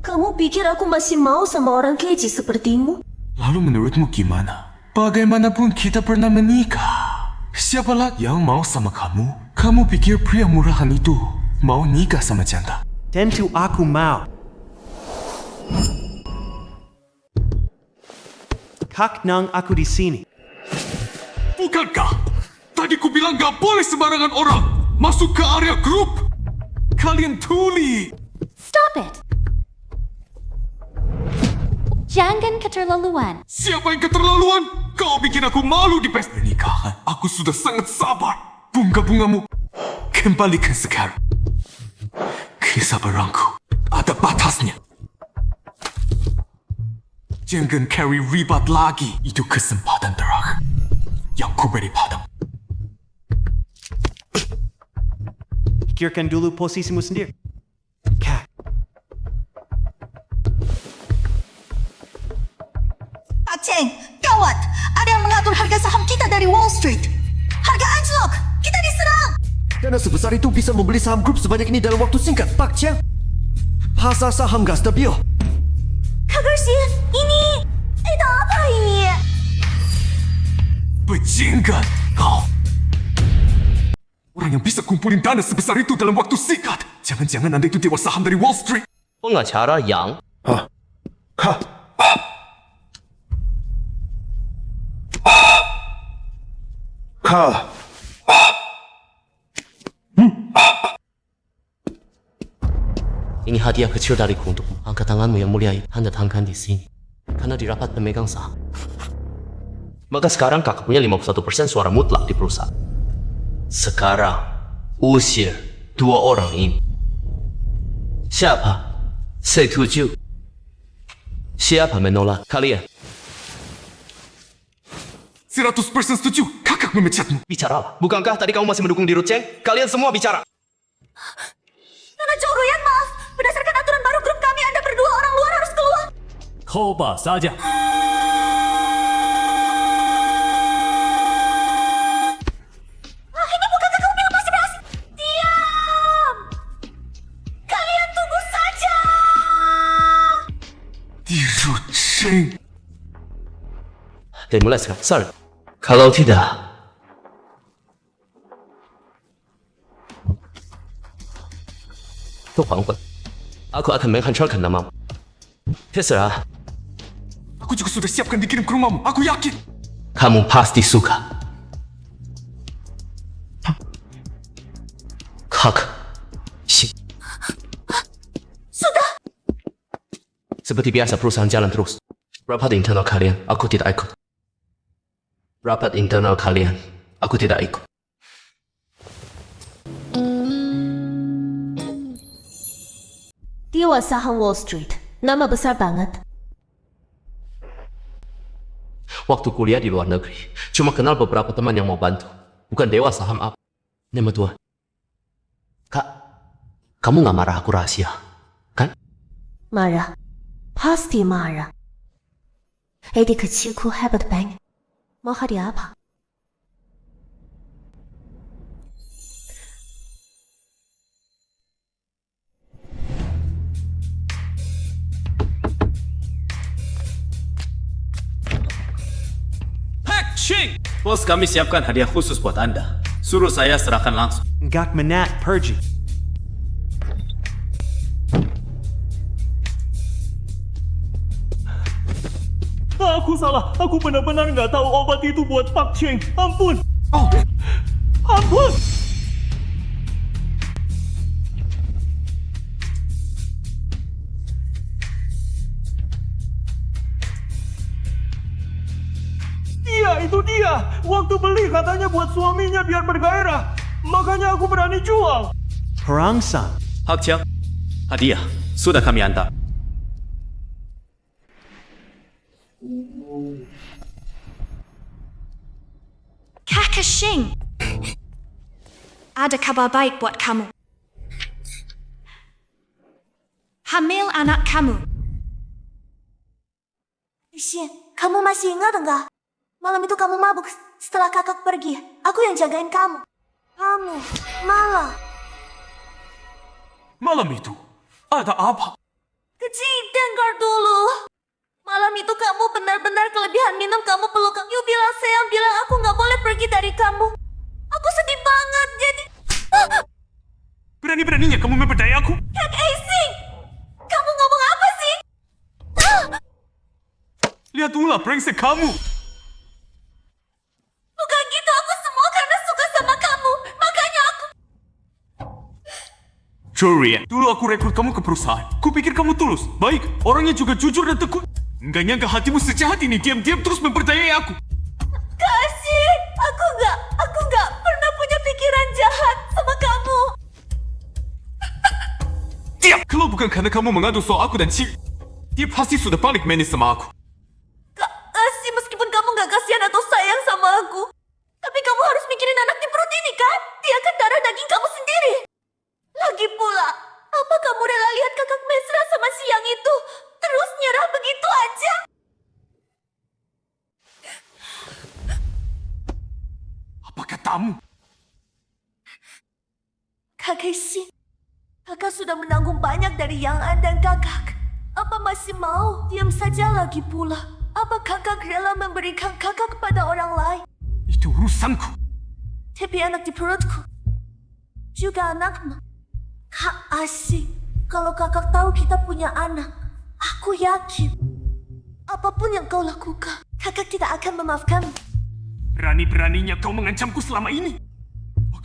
Kamu pikir aku masih mau sama orang keji sepertimu? Lalu menurutmu gimana? Bagaimanapun kita pernah menikah. Siapa lagi yang mau sama kamu? Kamu pikir pria murahan itu mau nikah sama janda? Tentu aku mau. Hak nang aku di sini. Bukankah? Tadi ku bilang gak boleh sembarangan orang masuk ke area grup. Kalian tuli. Stop it! Jangan keterlaluan. Siapa yang keterlaluan? Kau bikin aku malu di pesta pernikahan. Aku sudah sangat sabar. Bunga-bungamu kembalikan sekarang. Kesabaranku ada batasnya. Jangan carry ribat lagi. Itu kesempatan terakhir yang ku beri padamu. Pikirkan dulu posisimu sendiri. Kak. Pak Cheng, gawat. Ada yang mengatur harga saham kita dari Wall Street. Harga anjlok. Kita diserang. Dana sebesar itu bisa membeli saham grup sebanyak ini dalam waktu singkat, Pak Cheng. Pasar saham gak stabil. Kak Gersi, ini... Itu apa ini? Bajingan kau. Orang yang bisa kumpulin dana sebesar itu dalam waktu singkat. Jangan-jangan Anda itu dewa saham dari Wall Street. Pengacara yang... Ini hadiah kecil dariku untukmu. Angkat tanganmu yang mulia itu. Tanda tangan di sini. Karena di rapat pemegang saham. Maka sekarang kakak punya 51% suara mutlak di perusahaan. Sekarang, usir 2 orang ini. Siapa? Setuju. Siapa menolak? Kalian. 100% setuju. Kakak memecatmu. Bicaralah. Bukankah tadi kamu masih mendukung Diru Cheng? Kalian semua bicara. Nona Zhou Ruyan, maaf. Berdasarkan aturan baru grup kami, Anda berdua orang luar harus keluar. Coba saja. Ini bukankah kamu bilang masih berhasil? Diam! Kalian tunggu saja! Diru Cheng. Dan mulai sekarang. Sorry. Kalau tidak... Aku akan menghancurkan namamu. Terserah. Aku juga sudah siapkan dikirim ke rumahmu. Aku yakin. Kamu pasti suka. Kakak. Sudah. Seperti biasa perusahaan jalan terus. Rapat internal kalian, aku tidak ikut. Rapat internal kalian, aku tidak ikut. Dewa saham Wall Street. Nama besar banget. Waktu kuliah di luar negeri, cuma kenal beberapa teman yang mau bantu. Bukan dewa saham apa. Nama Tuhan. Kak, kamu gak marah aku rahasia, kan? Marah. Pasti marah. Edi kecilku hebat banget. Mau hadiah apa? Ching! Bos kami siapkan hadiah khusus buat Anda. Suruh saya serahkan langsung. Gak menat pergi. Aku salah. Aku benar-benar nggak tahu obat itu buat Pak Cheng. Ampun. Oh, Ampun. Itu dia. Waktu beli katanya buat suaminya biar bergairah. Makanya aku berani jual. Perangsang. Hak Chiang, hadiah sudah kami antar. Kakak Shing. Ada kabar baik buat kamu. Hamil anak kamu. Shin, kamu masih ingat enggak? Malam itu kamu mabuk setelah kakak pergi. Aku yang jagain kamu. Kamu malah. malam itu ada apa? Kecil, dengar dulu. Malam itu kamu benar-benar kelebihan minum. Kamu peluk. You bilang sayang, bilang aku nggak boleh pergi dari kamu. Aku sedih banget jadi. Berani-beraninya kamu memperdaya aku? Kakak Sing, kamu ngomong apa sih? Lihat ulah brengsek kamu. Bukan gitu, aku semua karena suka sama kamu. Makanya aku... Julian, dulu aku rekrut kamu ke perusahaan. Kupikir kamu tulus, baik, orangnya juga jujur dan tekun. Enggak nyangka hatimu sejahat ini, diam-diam terus memperdayai aku. Kasih, aku nggak pernah punya pikiran jahat sama kamu. Diam! Kalau bukan karena kamu mengadu soal aku dan Cik, dia pasti sudah balik manis sama aku. Kasih, meskipun kamu nggak kasihan atau sayang sama aku, tapi kamu harus mikirin anak di perut ini kan? Dia kan darah daging kamu sendiri. Lagi pula, apa kamu rela lihat kakak mesra sama si yang itu terus nyerah begitu aja? Apa katamu? Kakak Shin, kakak sudah menanggung banyak dari Yang An dan kakak. Apa masih mau diam saja lagi pula? Apa kakak rela memberikan kakak kepada orang lain? Itu urusanku. Tapi anak di perutku juga anakmu. Kak Asih, kalau kakak tahu kita punya anak, aku yakin apapun yang kau lakukan, kakak tidak akan memaafkan. Berani-beraninya kau mengancamku selama ini.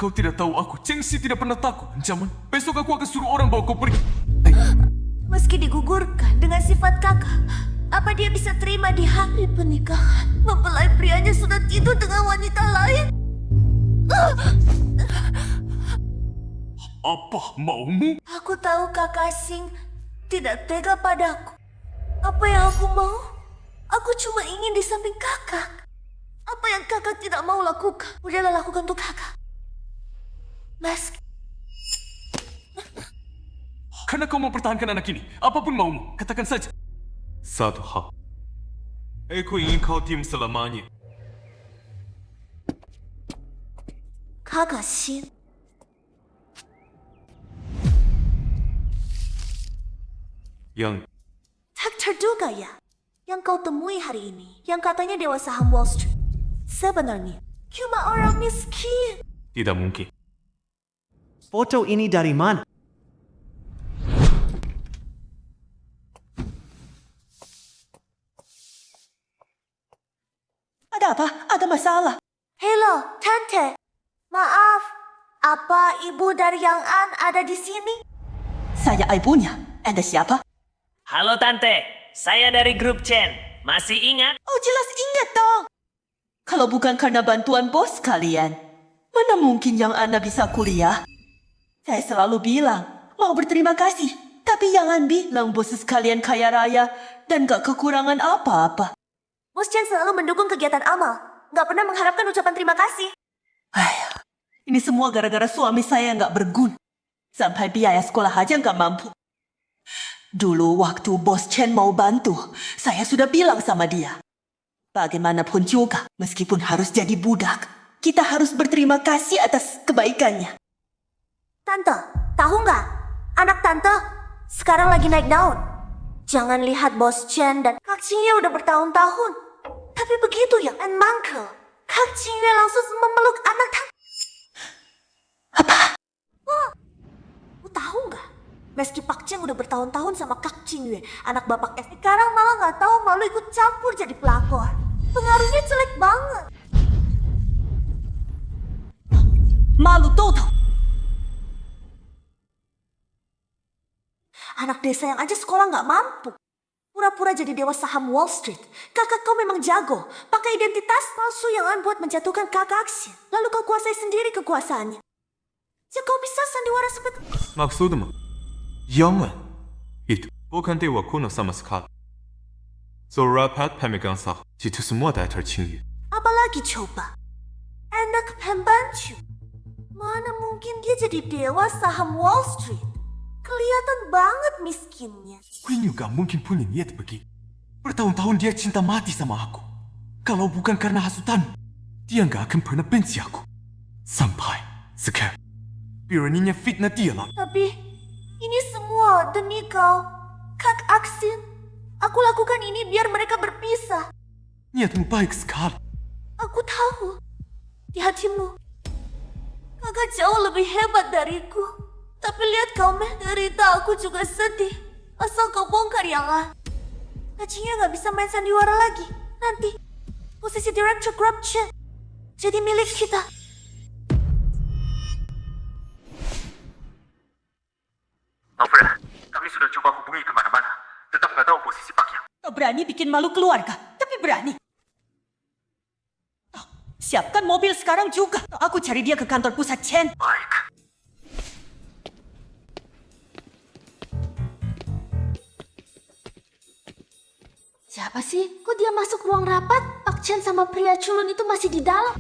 Kau tidak tahu aku, Chengxi tidak pernah takut ancaman. Besok aku akan suruh orang bawa kau pergi. Meski digugurkan dengan sifat kakak, apa dia bisa terima di hari pernikahan? Mempelai prianya sudah tidur dengan wanita lain. Apa maumu? Aku tahu kakak Sing tidak tega padaku. Apa yang aku mau? Aku cuma ingin di samping kakak. Apa yang kakak tidak mau lakukan, udahlah lakukan untuk kakak. Meski Karena kau mempertahankan anak ini, apapun maumu, katakan saja. Satu hal, aku ingin kau diam selamanya. kakak Shin, Yang tak terduga ya yang kau temui hari ini, yang katanya dewa saham Wall Street. Sebenarnya cuma orang miskin. tidak mungkin. Foto ini dari mana? Ada apa? Ada masalah? Hello, Tante. Maaf, apa ibu dari Yang An ada di sini? Saya ibunya. Anda siapa? Halo Tante, saya dari grup Chen. Masih ingat? Oh jelas ingat dong. Kalau bukan karena bantuan bos kalian, mana mungkin yang Anda bisa kuliah? Saya selalu bilang, mau berterima kasih. Tapi jangan bilang bos sekalian kaya raya dan gak kekurangan apa-apa. Bos Chen selalu mendukung kegiatan amal. Gak pernah mengharapkan ucapan terima kasih. Ini semua gara-gara suami saya gak berguna. Sampai biaya sekolah aja gak mampu. Dulu waktu bos Chen mau bantu, saya sudah bilang sama dia. Bagaimanapun juga, meskipun harus jadi budak, kita harus berterima kasih atas kebaikannya. Tante, tahu nggak? Anak Tante sekarang lagi naik daun. Jangan lihat bos Chen dan Kak Xingye udah bertahun-tahun. Tapi begitu yang An mangkel. Kak Qingyue langsung memeluk anak Tang. Apa? Wah, lu tahu nggak? Meski Pak Cheng udah bertahun-tahun sama Kak Qingyue, anak bapak sekarang malah nggak tahu malu ikut campur jadi pelakor. Pengaruhnya jelek banget. Malu total. Anak desa yang aja sekolah nggak mampu. Pura-pura jadi dewa saham Wall Street. Kakak kau memang jago. Pakai identitas palsu yang buat menjatuhkan kakak Xin. Lalu kau kuasai sendiri kekuasaannya. Ya kau bisa sandiwara seperti... Maksudmu? Jangan. Itu bukan dewa kuno sama sekali. Zorapat pemegang saham. Itu semua datar Qingyue. Apalagi coba? Anak pembantu. Mana mungkin dia jadi dewa saham Wall Street? Kelihatan banget miskinnya. Queen gak mungkin punya niat begitu. Bertahun-tahun dia cinta mati sama aku. Kalau bukan karena hasutan, dia gak akan pernah benci aku. Sampai sekarang, beraninya fitnah dia lah. Tapi, ini semua demi kau, Kak Aksin. Aku lakukan ini biar mereka berpisah. Niatmu baik sekali. Aku tahu, di hatimu, kakak jauh lebih hebat dariku. Tapi lihat kau menderita, aku juga sedih. Asal kau bongkar yang lain. Kacinya gak bisa main sandiwara lagi. Nanti, posisi Director Group Chen jadi milik kita. Alfred, kami sudah coba hubungi kemana-mana. Tetap nggak tahu posisi Pak Yang. Kau berani bikin malu keluarga, tapi berani. Oh, siapkan mobil sekarang juga. Aku cari dia ke kantor pusat Chen. Baik. Siapa sih? Kok dia masuk ruang rapat? Pak Chen sama pria culun itu masih di dalam.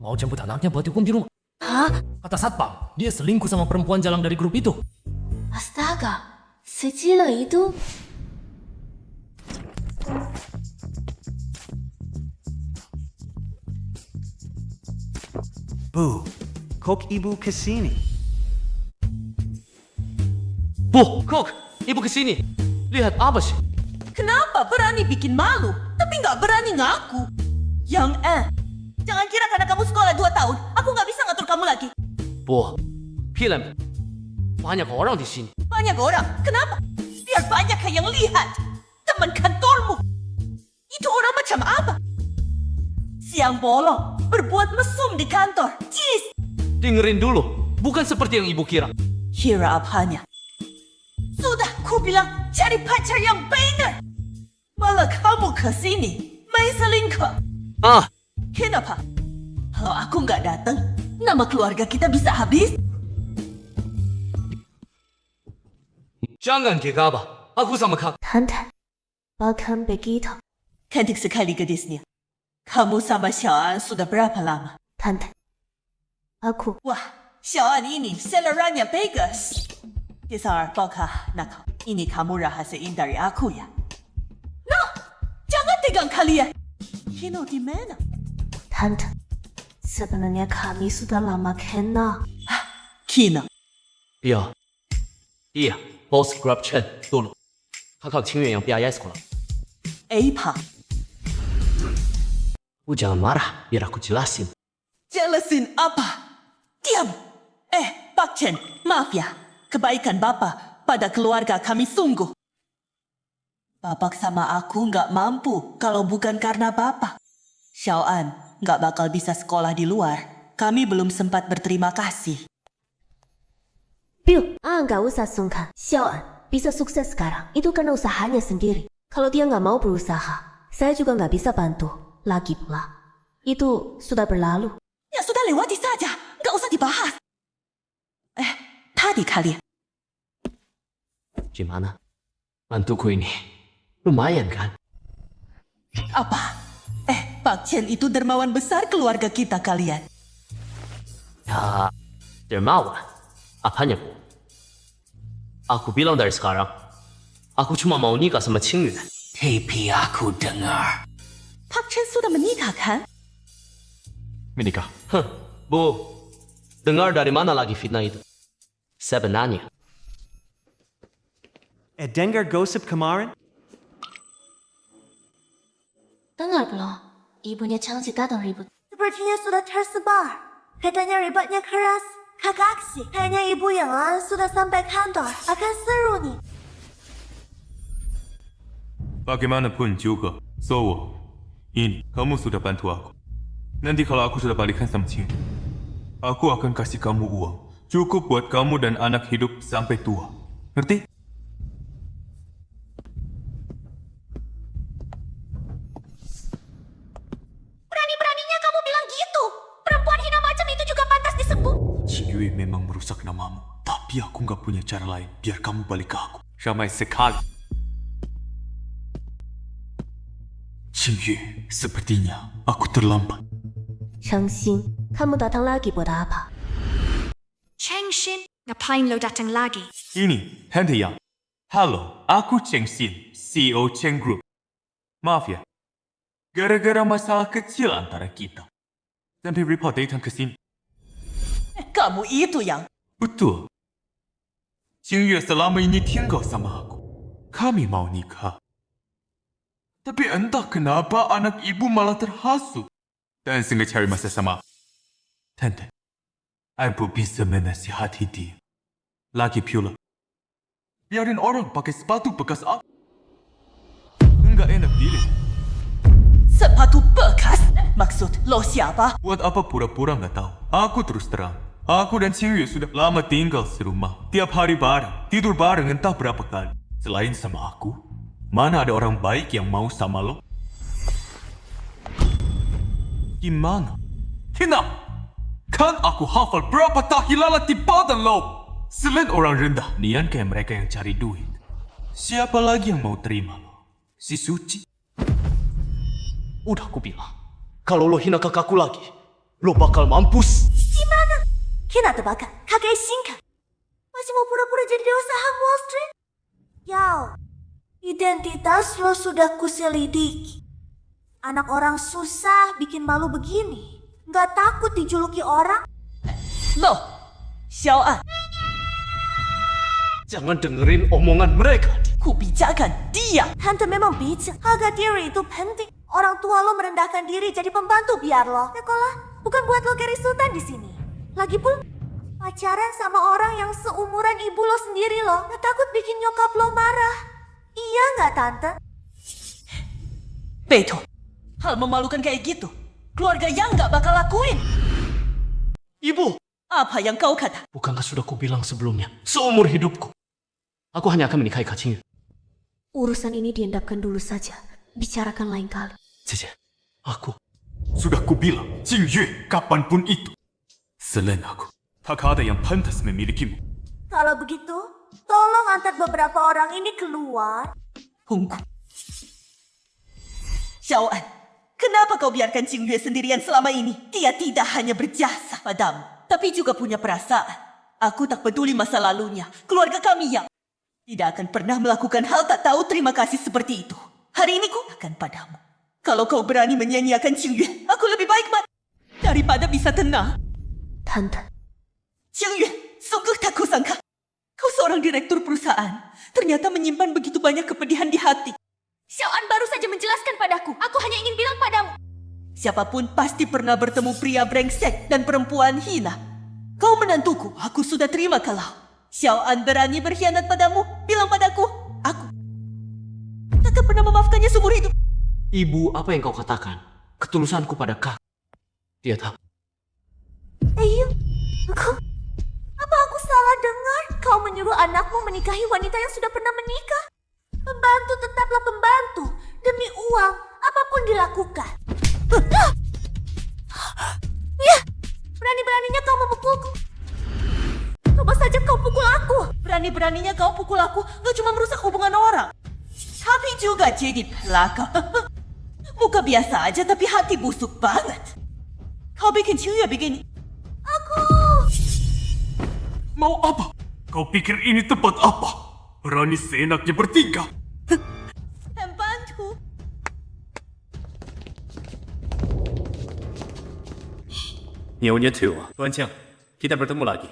Mau jemput anaknya buat hukum di rumah. Hah? Kata satpam, dia selingkuh sama perempuan jalan dari grup itu. Astaga, secila itu. Bu, kok ibu kesini? Bu, Kok, ibu kesini. Lihat apa sih? Kenapa berani bikin malu, tapi nggak berani ngaku? Yang jangan kira karena kamu sekolah 2 tahun, aku nggak bisa ngatur kamu lagi. Bu, film. Banyak orang di sini. Banyak orang, kenapa? Biar banyak yang lihat. Teman kantormu. Itu orang macam apa? Siang bolong, berbuat mesum di kantor. Jeez. Dengerin dulu, bukan seperti yang ibu kira. Kira apanya? Sudah ku bilang cari pacar yang benar. Malah kamu kesini main selingkuh. Kenapa? Kalau aku nggak datang, nama keluarga kita bisa habis. Jangan gegabah, aku sama Kak. Tante, bahkan begitu. Cantik sekali gadisnya. Kamu sama Xiaoan sudah berapa lama? Tante, aku. Wah, Xiaoan ini selleranya Vegas. Desar, Boka, nakal. Ini kamu rahasiain dari aku ya? No, jangan tegang kalian. Kino di mana? Tante, sebenarnya kami sudah lama kenal. Kino? Iya. Iya, bos Grab Chen dulu. Kakak Qingyue yang biaya sekolah. Apa? Bu jangan marah, biar aku jelasin. Jelasin apa? Diam! Pak Chen, maaf ya. Kebaikan Bapak pada keluarga kami sungguh. Bapak sama aku nggak mampu kalau bukan karena Bapak. Xiaoan nggak bakal bisa sekolah di luar. Kami belum sempat berterima kasih. Bill, nggak usah sungkan. Xiaoan bisa sukses sekarang. Itu karena usahanya sendiri. Kalau dia nggak mau berusaha, saya juga nggak bisa bantu. Lagi pula, itu sudah berlalu. Ya sudah lewati saja, nggak usah dibahas. Tadi kalian. Gimana? Mantuku ini lumayan kan? Apa? Pak Chen itu dermawan besar keluarga kita kalian. Ya, dermawan. Apanya, Bu? Aku bilang dari sekarang, aku cuma mau nikah sama Qingyue. Tapi aku dengar. Pak Chen sudah menikah kan? Menikah. Bu, dengar dari mana lagi fitnah itu? Sebenarnya. Dengar gosip kemarin? Dengar belum? Ibunya Changji datang ribut. Sepertinya sudah tersebar. Katanya ribetnya keras. Kakak sih, kayaknya ibu yang sudah sampai kantor. Akan seru nih. Bagaimanapun juga, so ini kamu sudah bantu aku. Nanti kalau aku sudah balikan sama Cing, aku akan kasih kamu uang. Cukup buat kamu dan anak hidup sampai tua. Ngerti? Berani-beraninya kamu bilang gitu. Perempuan hina macam itu juga pantas disebut. Cing memang merusak namamu. Tapi aku nggak punya cara lain biar kamu balik ke aku. Ramai sekali. Cing sepertinya aku terlambat. Changxin, kamu datang lagi buat apa? Chengxin, ngapain lo datang lagi? Ini, Tante Yang. Halo, aku Cheng Xin, CEO Cheng Group. Maaf ya, gara-gara masalah kecil antara kita. Sampai report datang ke sini. Kamu itu yang... Betul. Qing Yue selama ini tinggal sama aku. Kami mau nikah. Tapi entah kenapa anak ibu malah terhasut. Dan sengaja cari masa sama. Tante, ibu bisa menasihati dia. Lagi pula, biarin orang pakai sepatu bekas aku. Enggak enak diri. Sepatu bekas? Maksud lo siapa? Buat apa pura-pura nggak tahu? Aku terus terang. Aku dan Qing Yue sudah lama tinggal serumah. Tiap hari bareng, tidur bareng entah berapa kali. Selain sama aku, mana ada orang baik yang mau sama lo? Gimana? Hina! Kan aku hafal berapa tahilalat di badan lo? Selain orang rendah, nian kayak mereka yang cari duit. Siapa lagi yang mau terima lo? Si Suci? Udah aku bilang, kalau lo hina kakakku lagi, lo bakal mampus. Gimana? Kena terbakar. Kakak singkat. Masih mau pura-pura jadi dewa saham Wall Street? Yao, identitas lo sudah kuselidiki. Anak orang susah bikin malu begini. Nggak takut dijuluki orang? Lo, Xiaoan. Jangan dengerin omongan mereka. Ku bicarakan dia. Tante memang bijak. Harga diri itu penting. Orang tua lo merendahkan diri jadi pembantu biar lo. Sekolah bukan buat lo carry sultan di sini. Lagipun pacaran sama orang yang seumuran ibu lo sendiri lo. Nggak takut bikin nyokap lo marah. Iya nggak tante? Beto, hal memalukan kayak gitu. Keluarga yang nggak bakal lakuin. Ibu, apa yang kau kata? Bukankah sudah kubilang sebelumnya, seumur hidupku, aku hanya akan menikahi Kak Qing Yue. Urusan ini diendapkan dulu saja. Bicarakan lain kali. Cici, aku... Sudah kubilang, Qing Yue kapanpun itu. Selain aku, tak ada yang pantas memilikimu. Kalau begitu, tolong antar beberapa orang ini keluar. Tunggu. Xiaoan, kenapa kau biarkan Qing Yue sendirian selama ini? Dia tidak hanya berjasa padamu, tapi juga punya perasaan. Aku tak peduli masa lalunya. Keluarga kami yang tidak akan pernah melakukan hal tak tahu terima kasih seperti itu. Hari ini ku akan padamu. Kalau kau berani menyanyiakan Qing Yue, aku lebih baik mati daripada bisa tenang. Tante. Qing Yue, sungguh tak kusangka. Kau seorang direktur perusahaan, ternyata menyimpan begitu banyak kepedihan di hati. Xiaoan baru saja menjelaskan padaku. Aku hanya ingin bilang padamu. Siapapun pasti pernah bertemu pria brengsek dan perempuan hina. Kau menantuku, aku sudah terima kalau Xiaoan berani berkhianat padamu. Bilang padaku, aku takkan pernah memaafkannya seumur hidup. Ibu, apa yang kau katakan? Ketulusanku pada Kak. Dia tahu. Ayo, apa aku salah dengar? Kau menyuruh anakmu menikahi wanita yang sudah pernah menikah? Pembantu tetaplah pembantu. Demi uang, apapun dilakukan. Ya, berani-beraninya kau memukulku. Coba saja kau pukul aku. Berani-beraninya kau pukul aku, gak cuma merusak hubungan orang, tapi juga jadi pelaka. Muka biasa aja tapi hati busuk banget. Kau bikin Qing Yue begini. Aku... Mau apa? Kau pikir ini tempat apa? Berani seenaknya bertiga. Pembantu. Nyonya tua, Tuan Cheng, kita bertemu lagi.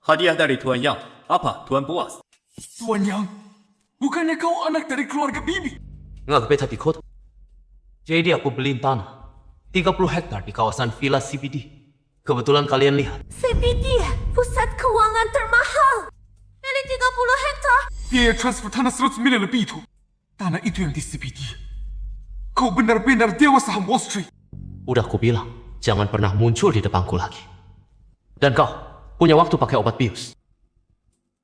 Hadiah dari Tuan Yang. Apa, Tuan puas? Tuan Yang, bukannya kau anak dari keluarga bibi? Nggak beta di kota. Jadi aku beliin tanah. 30 hektar di kawasan Villa CBD. Kebetulan kalian lihat. CBD, pusat keuangan termahal. Dari 30 hektar. Biaya transfer tanah 100 miliar lebih itu. Tanah itu yang di CBD. Kau benar-benar dewa saham Wall Street. Udah aku bilang, jangan pernah muncul di depanku lagi. Dan kau punya waktu pakai obat bius.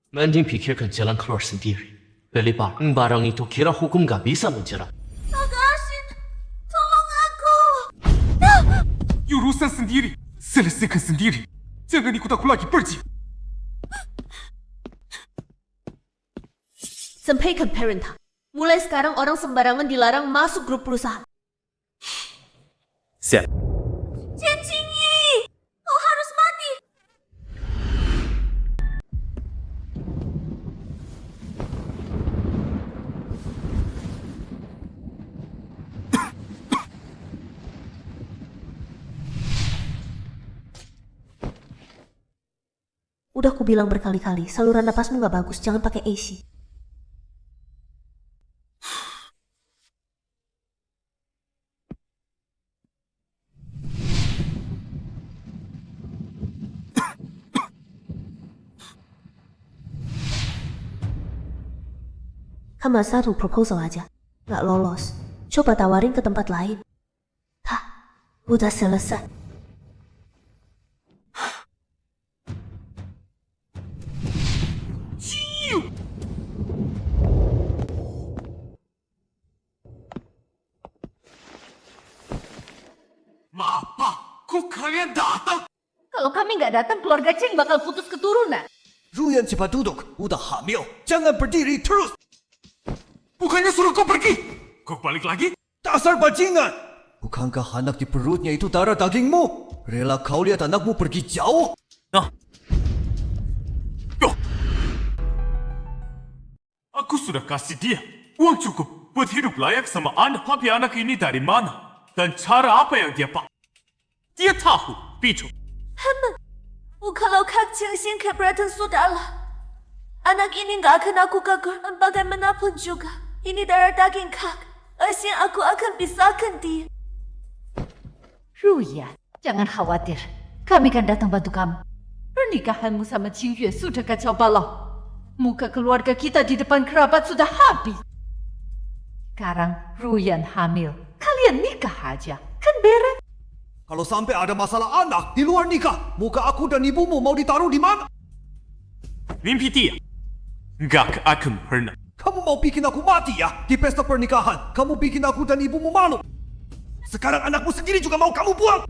Mending pikirkan jalan keluar sendiri. Beli barang itu kira hukum gak bisa menjerat. Asin, tolong aku. Urusan sendiri. Selesaikan sendiri. Jangan ikut aku lagi, pergi. Sampaikan Parenta. Mulai sekarang orang sembarangan dilarang masuk grup perusahaan. Siap. Chen Qingyi, kau harus mati. Udah aku bilang berkali-kali, saluran napasmu gak bagus, jangan pakai AC. Cuma satu proposal aja, gak lolos. Coba tawarin ke tempat lain. Hah, udah selesai. Apa? Kok kalian datang? Kalau kami nggak datang, keluarga Cheng bakal putus keturunan. Ruyan cepat duduk, udah hamil. Jangan berdiri terus. Bukannya suruh kau pergi. Kau balik lagi? Dasar bajingan. Bukankah anak di perutnya itu darah dagingmu? Rela kau lihat anakmu pergi jauh? Aku sudah kasih dia uang cukup buat hidup layak sama anak. Tapi anak ini dari mana? Dan cara apa yang dia pakai? Dia tahu, Pichu. Kalau Kak Chengxin keberatan sudahlah. Anak ini nggak akan aku gagal bagaimanapun juga. Ini darah daging Kak. Asin aku akan pisahkan dia. Ruyan, jangan khawatir. Kami akan datang bantu kamu. Pernikahanmu sama Qingyue sudah kacau balau. Muka keluarga kita di depan kerabat sudah habis. Sekarang Ruyan hamil. Kalian nikah aja, kan beres? Kalau sampai ada masalah anak di luar nikah, muka aku dan ibumu mau ditaruh di mana? Mimpi dia. Nggak akan pernah. Kamu mau bikin aku mati ya di pesta pernikahan? Kamu bikin aku dan ibumu malu. Sekarang anakmu sendiri juga mau kamu buang.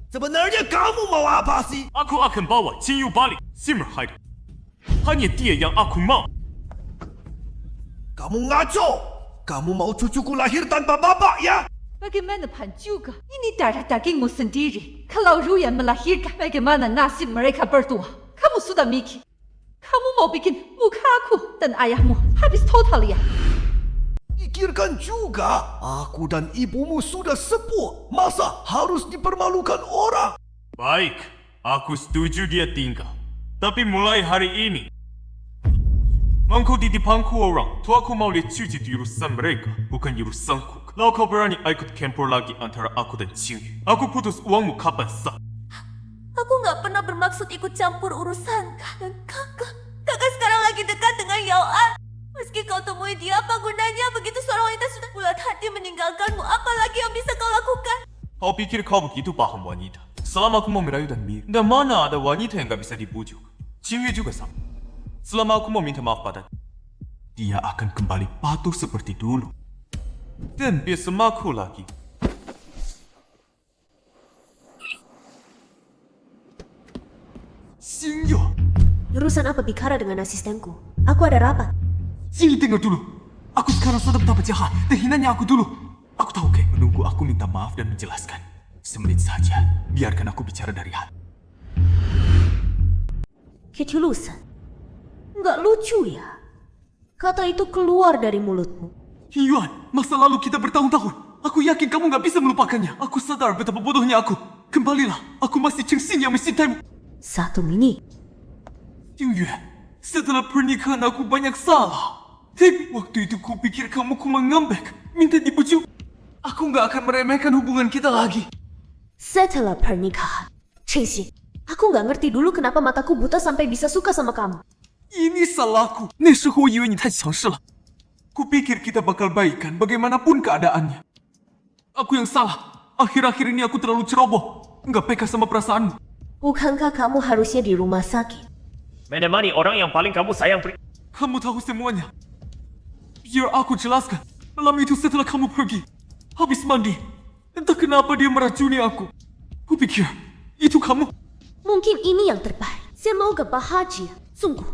Sebenarnya kamu mau apa sih? Aku akan bawa Qingyu balik. Simmer Haida. Hanya dia yang aku mau. Kamu ngaco. Kamu mau cucuku lahir tanpa bapak ya? Bagaimanapun juga, ini darah dagingmu sendiri. Kalau Ruyan melahirkan, bagaimana nasib mereka berdua? Kamu sudah mikir. Kamu mau bikin muka aku dan ayahmu habis total ya? Pikirkan juga, aku dan ibumu sudah sepuh. Masa harus dipermalukan orang? Baik, aku setuju dia tinggal. Tapi mulai hari ini, mangkau di depanku orang, tuh aku mau lihat cuci di urusan mereka, bukan urusanku. Kalau kau berani ikut campur lagi antara aku dan Qingyu, aku putus uangmu kapan sah. Aku nggak pernah bermaksud ikut campur urusan dan kakak. Kakak sekarang lagi dekat dengan Yao An. Meski kau temui dia, apa gunanya begitu seorang wanita sudah bulat hati meninggalkanmu? Apa lagi yang bisa kau lakukan? Kau pikir kau begitu paham wanita? Selama aku mau merayu dan mirip, dan mana ada wanita yang gak bisa dibujuk? Qingyu juga sama. Selama aku mau minta maaf pada dia akan kembali patuh seperti dulu. Dan biar semaku lagi. Qingyu. Urusan apa bicara dengan asistenku? Aku ada rapat. Sini dengar dulu. Aku sekarang sudah betapa jahat dan hinanya aku dulu. Aku tahu Kay menunggu aku minta maaf dan menjelaskan. Semenit saja. Biarkan aku bicara dari hati. Ketulusan. Nggak lucu ya? Kata itu keluar dari mulutmu. Yuan, masa lalu kita bertahun-tahun. Aku yakin kamu gak bisa melupakannya. Aku sadar betapa bodohnya aku. Kembalilah, aku masih Chengxin yang mencintaimu. Satu mini. Qingyu, setelah pernikahan aku banyak salah. Tapi waktu itu kupikir kamu ku mengambek, minta dibujuk. Aku gak akan meremehkan hubungan kita lagi. Setelah pernikahan, Chengxi, aku nggak ngerti dulu kenapa mataku buta sampai bisa suka sama kamu. Ini salahku. 那时候我以为你太强势了。Kupikir kita bakal baikan bagaimanapun keadaannya. Aku yang salah. Akhir-akhir ini aku terlalu ceroboh. Nggak peka sama perasaanmu. Bukankah kamu harusnya di rumah sakit? Menemani orang yang paling kamu sayang. Kamu tahu semuanya. Biar aku jelaskan. Malam itu setelah kamu pergi, habis mandi, entah kenapa dia meracuni aku. Kupikir, itu kamu. Mungkin ini yang terbaik. Semoga bahagia. Sungguh.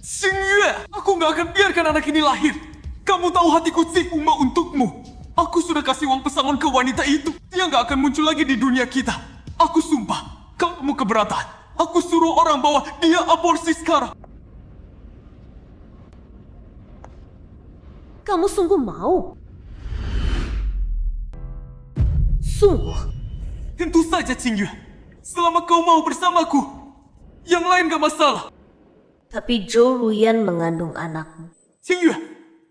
Xingyue, aku nggak akan biarkan anak ini lahir. Kamu tahu hatiku si Uma untukmu. Aku sudah kasih uang pesangon ke wanita itu. Dia nggak akan muncul lagi di dunia kita. Aku sumpah, kamu keberatan. Aku suruh orang bawa dia aborsi sekarang. Kamu sungguh mau? Sungguh? Tentu saja, Xingyue. Selama kau mau bersamaku, yang lain gak masalah. Tapi Zhou Ruyan mengandung anakmu. Xingyue,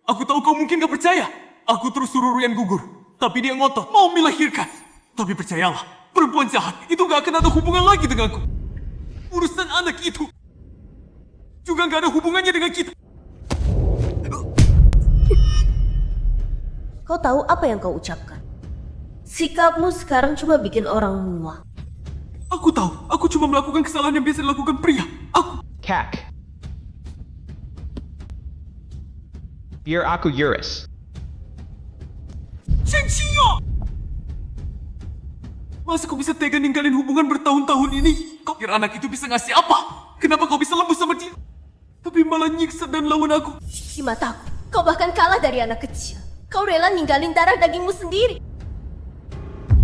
aku tahu kau mungkin gak percaya. Aku terus suruh Ruyan gugur. Tapi dia ngotot mau melahirkan. Tapi percayalah, perempuan jahat itu gak akan ada hubungan lagi denganku. Urusan anak itu juga gak ada hubungannya dengan kita. Kau tahu apa yang kau ucapkan? Sikapmu sekarang cuma bikin orang muak. Aku tahu, aku cuma melakukan kesalahan yang biasa dilakukan pria. Aku... Kak. Biar aku Eurus. Cengcio! Masa kau bisa tega ninggalin hubungan bertahun-tahun ini? Kau kira anak itu bisa ngasih apa? Kenapa kau bisa lembut sama dia? Tapi malah nyiksa dan lawan aku. Di mataku, kau bahkan kalah dari anak kecil. Kau rela ninggalin darah dagingmu sendiri.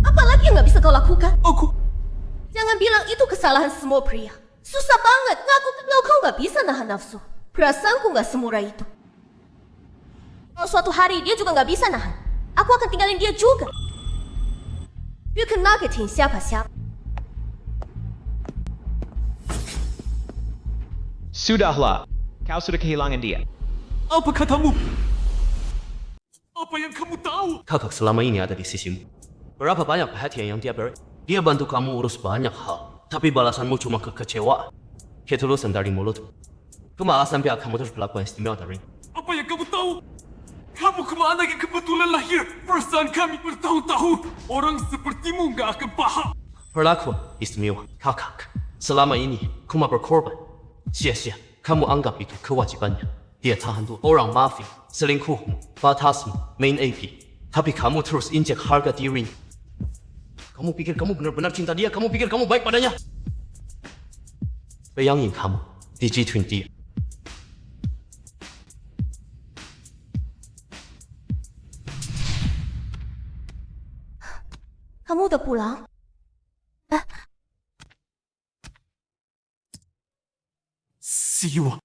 Apalagi yang gak bisa kau lakukan? Aku... Jangan bilang itu kesalahan semua pria. Susah banget ngaku kalau kau gak bisa nahan nafsu. Perasaanku gak semurah itu. Kalau suatu hari dia juga gak bisa nahan, aku akan tinggalin dia juga. 别跟那个挺瞎吧瞎。 Sudahlah. Kau sudah kehilangan dia. Apa katamu? Apa yang kamu tahu? Kakak selama ini ada di sisimu. Berapa banyak perhatian yang dia beri? Dia bantu kamu urus banyak hal. Tapi balasanmu cuma kekecewaan. Ketulusan dari mulutmu. Kemalasan pihak kamu terus berlaku istimewa dari. Apa yang kamu tahu? Kamu kemana yang kebetulan lahir? Perasaan kami bertahun-tahun. Orang sepertimu gak akan paham. Perlakuan istimewa, kakak. Selama ini, Kuma berkorban. Sia-sia, kamu anggap itu kewajibannya. Dia tahan dulu orang mafia, selingkuhmu, batasmu, main AP. Tapi kamu terus injek harga dirinya. Kamu pikir kamu benar-benar cinta dia? Kamu pikir kamu baik padanya? Bayangin kamu digituin dia. Kamu udah pulang? Siwa.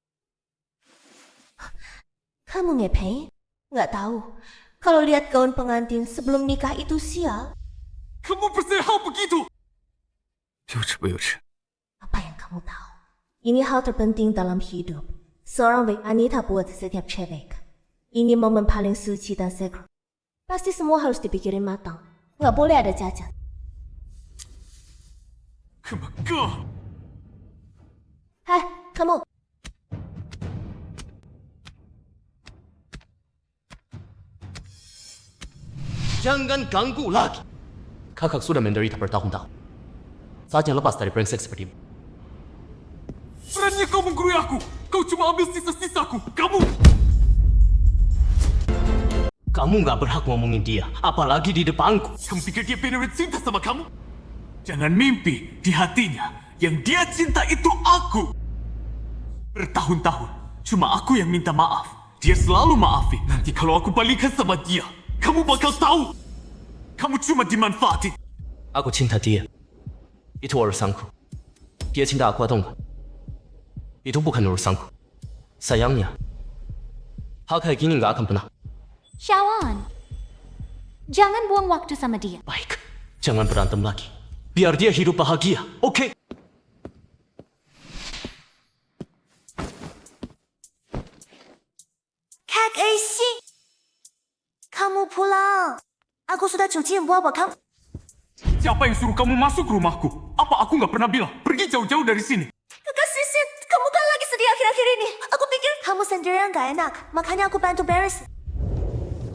Kamu ngepeng? Nggak tahu. Kalau lihat gaun pengantin sebelum nikah itu sial. Kamu percaya hal begitu? 幼稚不幼稚？ Apa yang kamu tahu? Ini hal terpenting dalam hidup. Seorang wanita buat setiap cewek. Ini momen paling suci dan sekret. Pasti semua harus dipikirin matang. Nggak boleh ada cacat. Kemaka. Hai, kamu. Jangan ganggu lagi. Kakak sudah menderita bertahun-tahun. Saatnya lepas dari brengsek sepertimu. Beraninya kau menggurui aku. Kau cuma ambil sisa-sisaku. Kamu gak berhak ngomongin dia, apalagi di depanku. Kamu pikir dia beneran cinta sama kamu? Jangan mimpi di hatinya. Yang dia cinta itu aku. Bertahun-tahun, cuma aku yang minta maaf. Dia selalu maafin. Nanti kalau aku balikan sama dia, kamu bakal tahu. Kamu cuma dimanfaatin. Aku cinta dia. Itu urusanku. Dia cinta aku atau enggak? Itu bukan urusanku. Sayangnya, hal kayak gini gak akan pernah. Shawan, jangan buang waktu sama dia. Baik, jangan berantem lagi. Biar dia hidup bahagia, oke? Kak Aishi, kamu pulang. Aku sudah cuci buat kamu. Siapa yang suruh kamu masuk rumahku? Apa aku nggak pernah bilang? Pergi jauh-jauh dari sini. Kakak Sisin, kamu kan lagi sedih akhir-akhir ini. Aku pikir kamu sendirian gak enak, makanya aku bantu beres.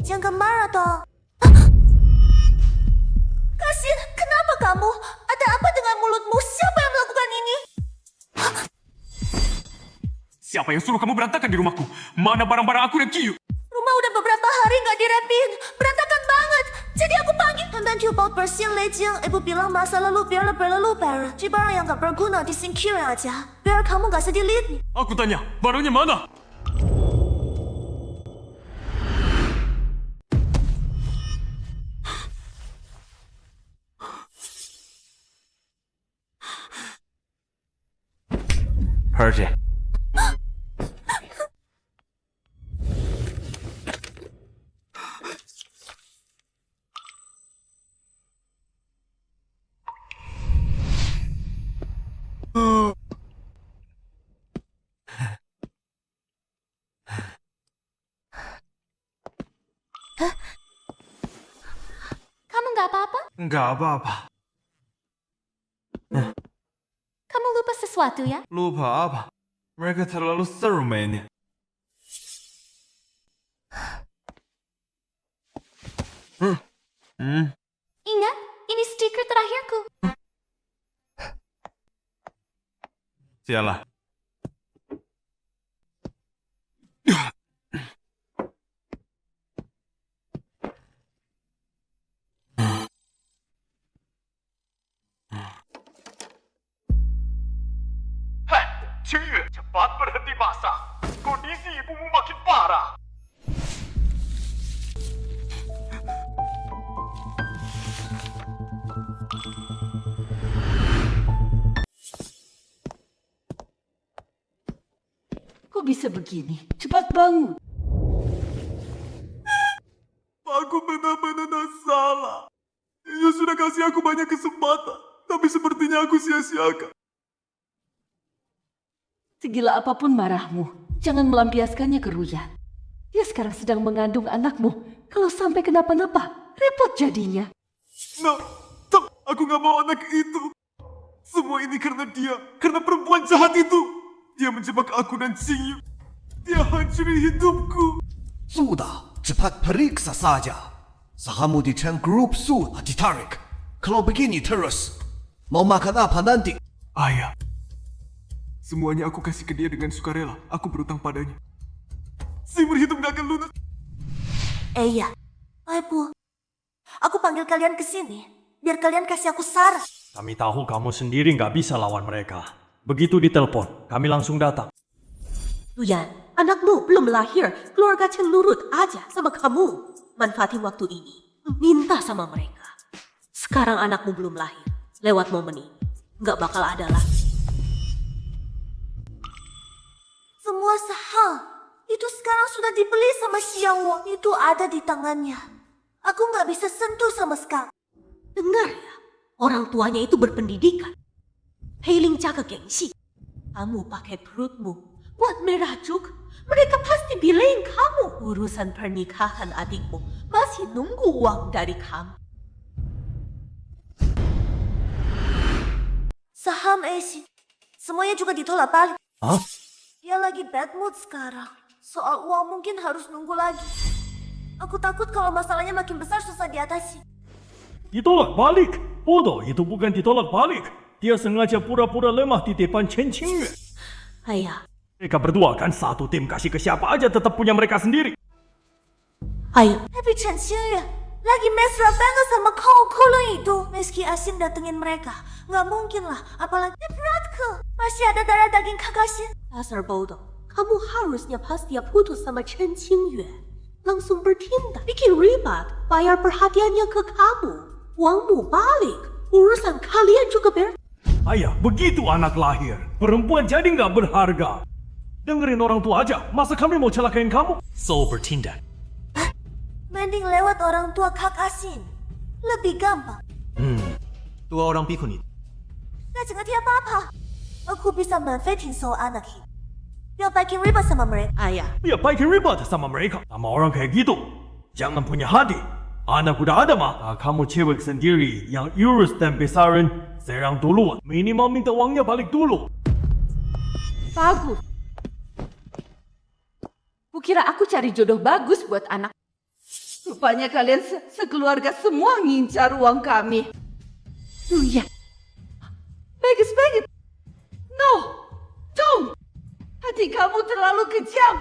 Jangan marah toh. Kasin, kenapa kamu? Ada apa dengan mulutmu? Siapa yang melakukan ini? Siapa yang suruh kamu berantakan di rumahku? Mana barang-barang aku dan Kiyu? Rumah udah beberapa hari gak dirapiin. Berantakan banget. Jadi aku panggil pembantu buat bersihin lejeng. Ibu bilang masa lalu biarlah berlalu, Bear. Jadi barang yang gak berguna disingkirin aja. Biar kamu gak sedih liat nih. Aku tanya, barangnya mana? Herje. Kamu nggak apa-apa? Nggak apa-apa. Kamu lupa sesuatu ya? Lupa apa? Mereka terlalu seru mainnya. Ingat, ini stiker terakhirku. Sialah. Cingyu, cepat berhenti basah. Kondisi ibumu makin parah. Kok bisa begini? Cepat bangun. Aku benar-benar salah. Dia sudah kasih aku banyak kesempatan, tapi sepertinya aku sia-siakan. Segila apapun marahmu, jangan melampiaskannya ke Ruyan. Dia sekarang sedang mengandung anakmu. Kalau sampai kenapa-napa, repot jadinya. No, aku gak mau anak itu. Semua ini karena dia, karena perempuan jahat itu. Dia menjebak aku dan Cingyu. Dia hancurin hidupku. Sudah, cepat periksa saja. Sahammu di Chen Group sudah ditarik. Kalau begini terus, mau makan apa nanti? Ayah, semuanya aku kasih ke dia dengan sukarela. Aku berutang padanya. Seumur hidup gak akan lunas. Iya, Ibu. Aku panggil kalian ke sini, biar kalian kasih aku saran. Kami tahu kamu sendiri nggak bisa lawan mereka. Begitu ditelepon, kami langsung datang. Ruyan, anakmu belum lahir. Keluarga Chen nurut aja sama kamu. Manfaatin waktu ini. Minta sama mereka. Sekarang anakmu belum lahir. Lewat momen ini. Nggak bakal ada lagi. Semua saham itu sekarang sudah dibeli sama Xiang Wang. Itu ada di tangannya. Aku nggak bisa sentuh sama sekali. Dengar ya, orang tuanya itu berpendidikan. Heiling jaga gengsi. Kamu pakai perutmu buat merajuk. Mereka pasti bilang kamu. Urusan pernikahan adikmu masih nunggu uang dari kamu. Saham Asia, semuanya juga ditolak balik. Hah? Dia lagi bad mood sekarang. Soal uang mungkin harus nunggu lagi. Aku takut kalau masalahnya makin besar susah diatasi. Ditolak balik? Bodoh, itu bukan ditolak balik. Dia sengaja pura-pura lemah di depan Chen Qingyue. Ayah. Mereka berdua kan satu tim, kasih ke siapa aja tetap punya mereka sendiri. Ayo. Tapi Chen Qingyue lagi mesra banget sama kolo itu. Meski Asin datengin mereka, nggak mungkin lah. Apalagi beratku. Masih ada darah daging kakak Asin. Dasar bodoh. Kamu harusnya pas dia putus sama Chen Qingyue, langsung bertindak. Bikin ribet, bayar perhatiannya ke kamu. Uangmu balik. Urusan kalian juga Ayah, begitu anak lahir. Perempuan jadi nggak berharga. Dengerin orang tua aja. Masa kami mau celakain kamu? So bertindak. Mending lewat orang tua Kak Asin. Lebih gampang. Dua orang pikun itu. Gak ngerti apa-apa. Aku bisa manfaatin soal anak ini. Dia bikin ribet sama mereka. Ayah. Dia bikin ribet sama mereka. Sama orang kayak gitu. Jangan punya hati. Anak udah ada mah. Kamu cewek sendiri yang urus dan besaran serang duluan. Minimal minta uangnya balik dulu. Bagus. Kukira aku cari jodoh bagus buat anak. Rupanya kalian sekeluarga semua ngincar uang kami. Ruyan. Bagus. No. Don't. Hati kamu terlalu kejam.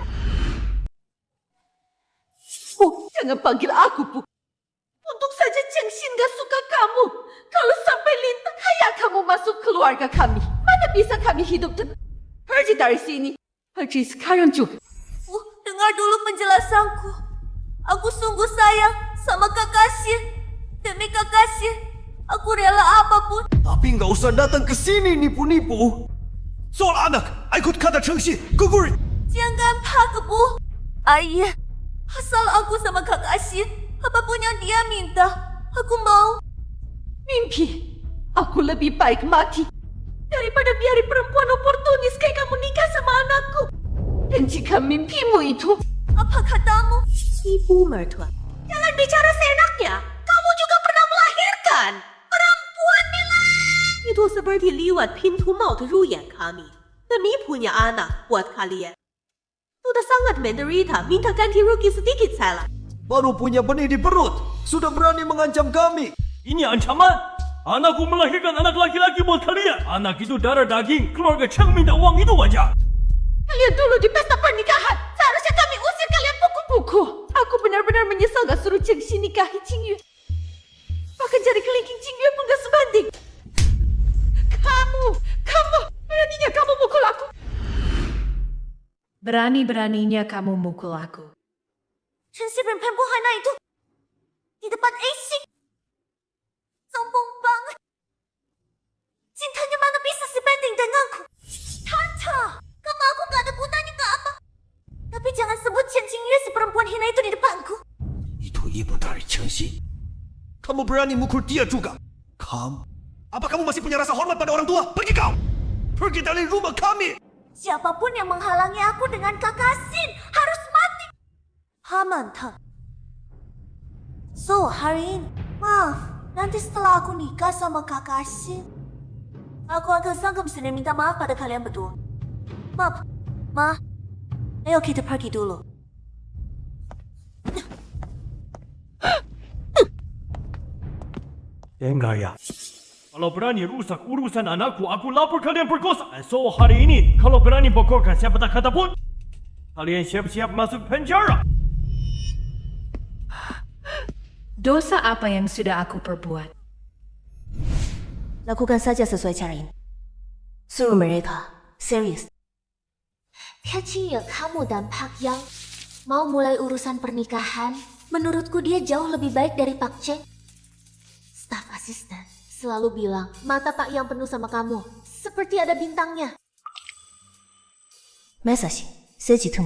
Jangan panggil aku, Pu. Untung saja Cheng Xin gak suka kamu. Kalau sampai Lintang kayak kamu masuk keluarga kami, mana bisa kami hidup tenang? Pergi dari sini. Pergi sekarang juga. Dengar dulu penjelasanku. Aku sungguh sayang sama Kakak Xin. Demi Kakak Xin, aku rela apapun. Tapi nggak usah datang ke sini nipu-nipu. Soal anak, ikut kata Cheng Xin, gugur. Jangan pak, Bu. Ayah, asal aku sama Kakak Xin, apapun yang dia minta, aku mau. Mimpi. Aku lebih baik mati daripada biarin perempuan oportunis kayak kamu nikah sama anakku. Dan jika mimpimu itu, apa katamu? Ibu mertua, jangan bicara seenaknya. Kamu juga pernah melahirkan perempuan bilang. Itu seperti liwat pintu maut ruyan kami. Demi punya anak buat kalian. Sudah sangat menderita, minta ganti rugi sedikit salah. Baru punya benih di perut, sudah berani mengancam kami. Ini ancaman? Anakku melahirkan anak laki-laki buat kalian. Anak itu darah daging, keluarga Cheng minta uang itu aja. Kalian dulu di pesta pernikahan. Seharusnya kami usir kalian pukul-pukul. Aku benar-benar menyesal gak suruh Cheng Xin nikahi Qingyue. Bahkan jari kelingking Qingyue pun gak sebanding. Kamu, beraninya kamu mukul aku. Berani-beraninya kamu mukul aku. Cheng Xin perempuan itu di depan Asik. Sombong banget. Cintanya mana bisa sebanding denganku. Tante, kamu aku gak ada gunanya ke apa. Tapi jangan sebut Chen Qingyue si perempuan hina itu di depanku. Itu ibu dari Cheng Xin. Kamu berani mukul dia juga. Apa kamu masih punya rasa hormat pada orang tua? Pergi kau! Pergi dari rumah kami! Siapapun yang menghalangi aku dengan Kakak Xin harus mati. Mantap. So, hari ini, maaf, nanti setelah aku nikah sama Kakak Xin, aku akan sanggup sendiri minta maaf pada kalian berdua. Maaf, Ma. Ayo kita pergi dulu. Dengar ya. Kalau berani rusak urusan anakku, aku lapor kalian perkosa. So, hari ini, kalau berani bokorkan siapa tak kata pun, kalian siap-siap masuk penjara. Dosa apa yang sudah aku perbuat? Lakukan saja sesuai cara ini. Suruh mereka serius. Kecil kamu dan Pak Yang mau mulai urusan pernikahan. Menurutku dia jauh lebih baik dari Pak Cheng. Staf asisten selalu bilang mata Pak Yang penuh sama kamu, seperti ada bintangnya. Masa sih? Segitu.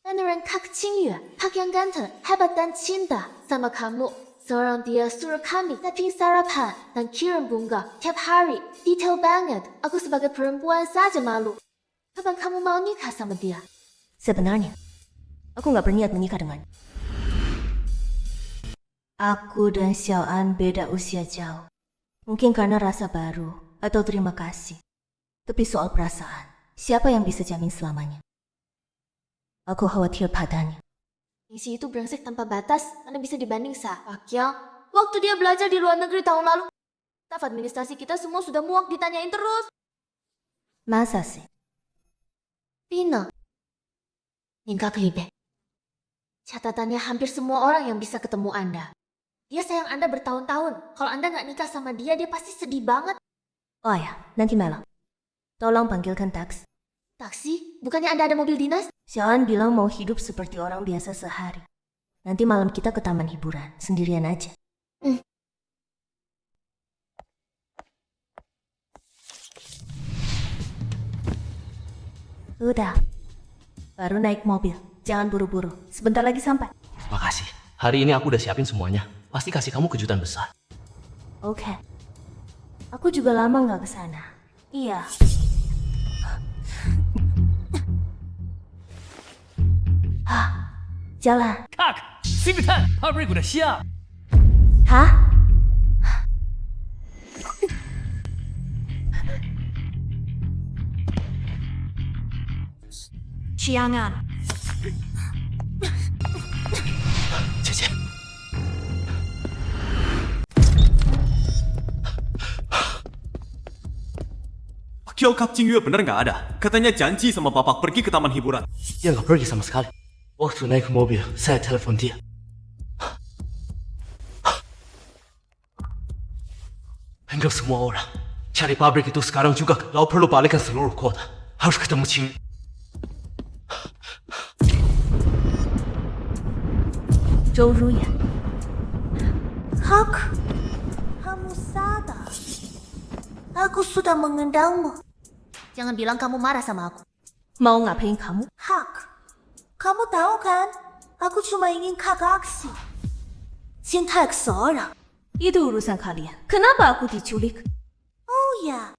Beneran Kak Qingyue, Pak Yang ganteng, hebat dan cinta sama kamu. Seorang dia suruh kami setting sarapan dan kirim bunga tiap hari. Detail banget. Aku sebagai perempuan saja malu. Kapan kamu mau nikah sama dia? Sebenarnya, aku nggak berniat menikah dengan. Aku dan Xiaoan beda usia jauh. Mungkin karena rasa baru atau terima kasih. Tapi soal perasaan, siapa yang bisa jamin selamanya? Aku khawatir padanya. Misi itu brengsek tanpa batas, mana bisa dibanding Pak Yang. Waktu dia belajar di luar negeri tahun lalu, staf administrasi kita semua sudah muak ditanyain terus. Masa sih? Pino, Ningka Klibe. Catatannya hampir semua orang yang bisa ketemu Anda. Dia sayang Anda bertahun-tahun. Kalau Anda nggak nikah sama dia, dia pasti sedih banget. Oh ya, nanti malam. Tolong panggilkan taksi. Taksi? Bukannya Anda ada mobil dinas? Xiaoan bilang mau hidup seperti orang biasa sehari. Nanti malam kita ke taman hiburan, sendirian aja. Udah. Baru naik mobil. Jangan buru-buru. Sebentar lagi sampai. Makasih. Hari ini aku udah siapin semuanya. Pasti kasih kamu kejutan besar. Oke. Aku juga lama nggak ke sana. Iya. Jalan. Kak, Simbitan, pabrik udah siap. Hah? Jangan. 姐姐， Kyokap Cingyu benar nggak ada? Katanya janji sama bapak pergi ke taman hiburan. Dia nggak pergi sama sekali. Waktu naik mobil, saya telepon dia. Anggap semua orang cari pabrik itu sekarang juga. Kau perlu balikan seluruh kota. Harus ketemu Cingyu. Zhou Ruyan, Kamu sadar? Aku sudah mengundangmu. jangan bilang kamu marah sama aku. Mau ngapain kamu? Kamu tahu kan? Aku cuma ingin kakak aksi. Cinta ke seorang. Itu urusan kalian. Kenapa aku diculik? Oh ya.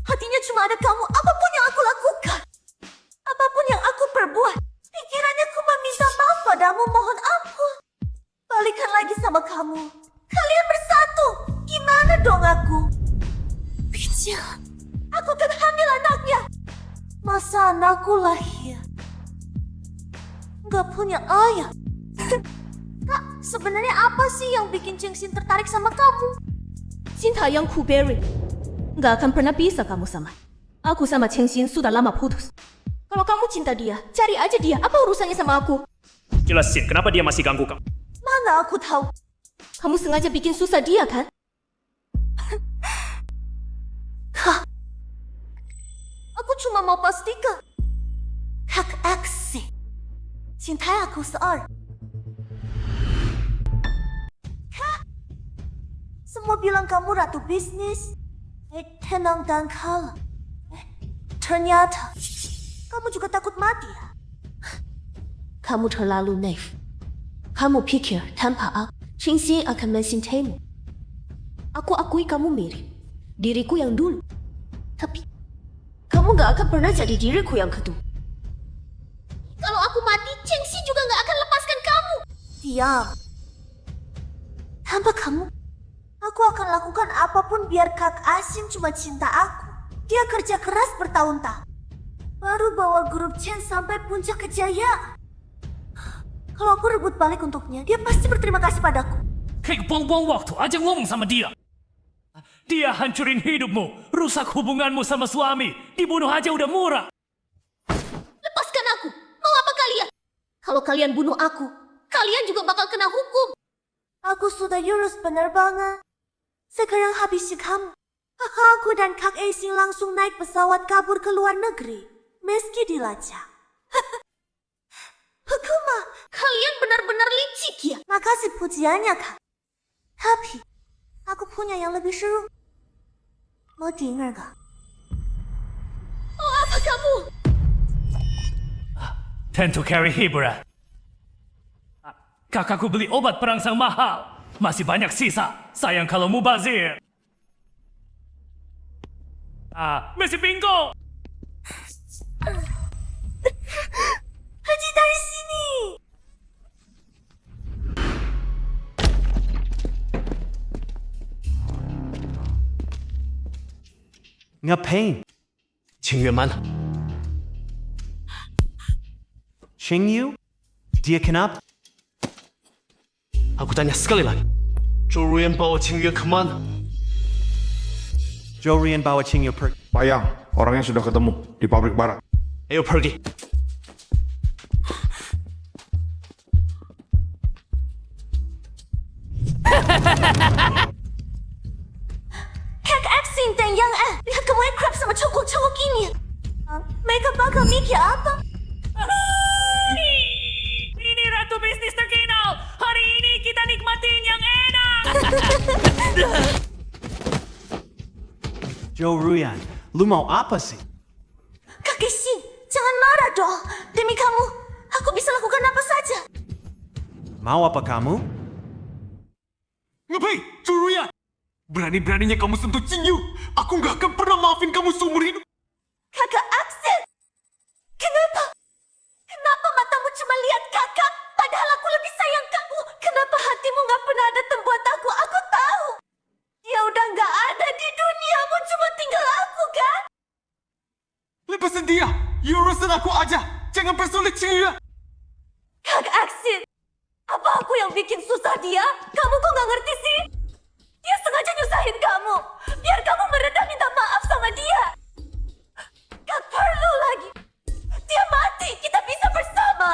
Hatinya cuma ada kamu. Apapun yang aku lakukan. Apapun yang aku perbuat. Pikirannya ku meminta maaf padamu. Mohon ampun. Balikan lagi sama kamu. Kalian bersatu. Gimana dong aku? Kecil. Aku kan hamil anaknya. Masa anakku lahir? Gak punya ayah. Kak, sebenarnya apa sih yang bikin Chengxin tertarik sama kamu? Cinta yang ku beri. Gak akan pernah bisa kamu sama. Aku sama Chengxin sudah lama putus. Kalau kamu cinta dia, cari aja dia. Apa urusannya sama aku? Jelasin, kenapa dia masih ganggu kamu? Mana aku tahu? Kamu sengaja bikin susah dia kan? Kak, aku cuma mau pastikan. Kak aksi. Cintai aku seorang. Kak, semua bilang kamu ratu bisnis. Tenang dan kalem. Ternyata kamu juga takut mati ya? Kamu terlalu naif. Kamu pikir tanpa aku, Chengxin akan mencintaimu. Aku akui kamu mirip diriku yang dulu. Tapi kamu gak akan pernah jadi diriku yang kedua. Kalau aku mati, Chengxin juga gak akan lepaskan kamu. Diam. Tanpa kamu, aku akan lakukan apapun biar Kak Asim cuma cinta aku. Dia kerja keras bertahun-tahun. Baru bawa grup Chen sampai puncak kejayaan. Kalau aku rebut balik untuknya, dia pasti berterima kasih padaku. Kayak buang-buang waktu aja ngomong sama dia. Dia hancurin hidupmu, rusak hubunganmu sama suami, dibunuh aja udah murah. Lepaskan aku. Mau apa kalian? Kalau kalian bunuh aku, kalian juga bakal kena hukum. Aku sudah urus penerbangan. Sekarang habisi kamu. Aku dan Kak Acing langsung naik pesawat kabur ke luar negeri. Meski dilacak. Hukuma, kalian benar-benar licik ya. Makasih pujiannya, Kak. Tapi, aku punya yang lebih seru. Mau dengar gak? Oh, apa kamu? Tentu carry hiburan. Kakakku beli obat perangsang mahal. Masih banyak sisa. Sayang kalau mubazir. Messi bingo. Haji dari sini. Ngapain? Cingyu mana? Cingyu? Dia kenapa? Aku tanya sekali lagi. Zhou Ruyan bawa Cingyu kemana? Zhou Ruyan bawa Cingyu pergi. Bayang, orangnya sudah ketemu di pabrik barat. Ayo pergi. Kak Axin dan Yang An, lihat kamu yang crap sama cowok-cowok ini. Mereka bakal mikir apa? Ini ratu bisnis terkenal. Hari ini kita nikmatin yang enak. Zhou Ruyan, lu mau apa sih? Kak Axin, jangan marah dong. Demi kamu, aku bisa lakukan apa saja. Mau apa kamu? Ngapain? Zhou Ruyan? Berani-beraninya kamu sentuh Cingyu. Aku nggak akan pernah maafin kamu seumur hidup. Kakak Axel, kenapa? Kenapa matamu cuma lihat kakak, padahal aku lebih sayang Kenapa hatimu gak pernah datang buat aku? Aku tahu. Dia udah gak ada di duniamu, cuma tinggal aku kan? Lepasin dia! You urusan aku aja! Jangan persulit Cingyu! Kak Aksin, apa aku yang bikin susah dia? Kamu kok gak ngerti sih? Dia sengaja nyusahin kamu, biar kamu merendah minta maaf sama dia. Gak perlu lagi. Dia mati, kita bisa bersama.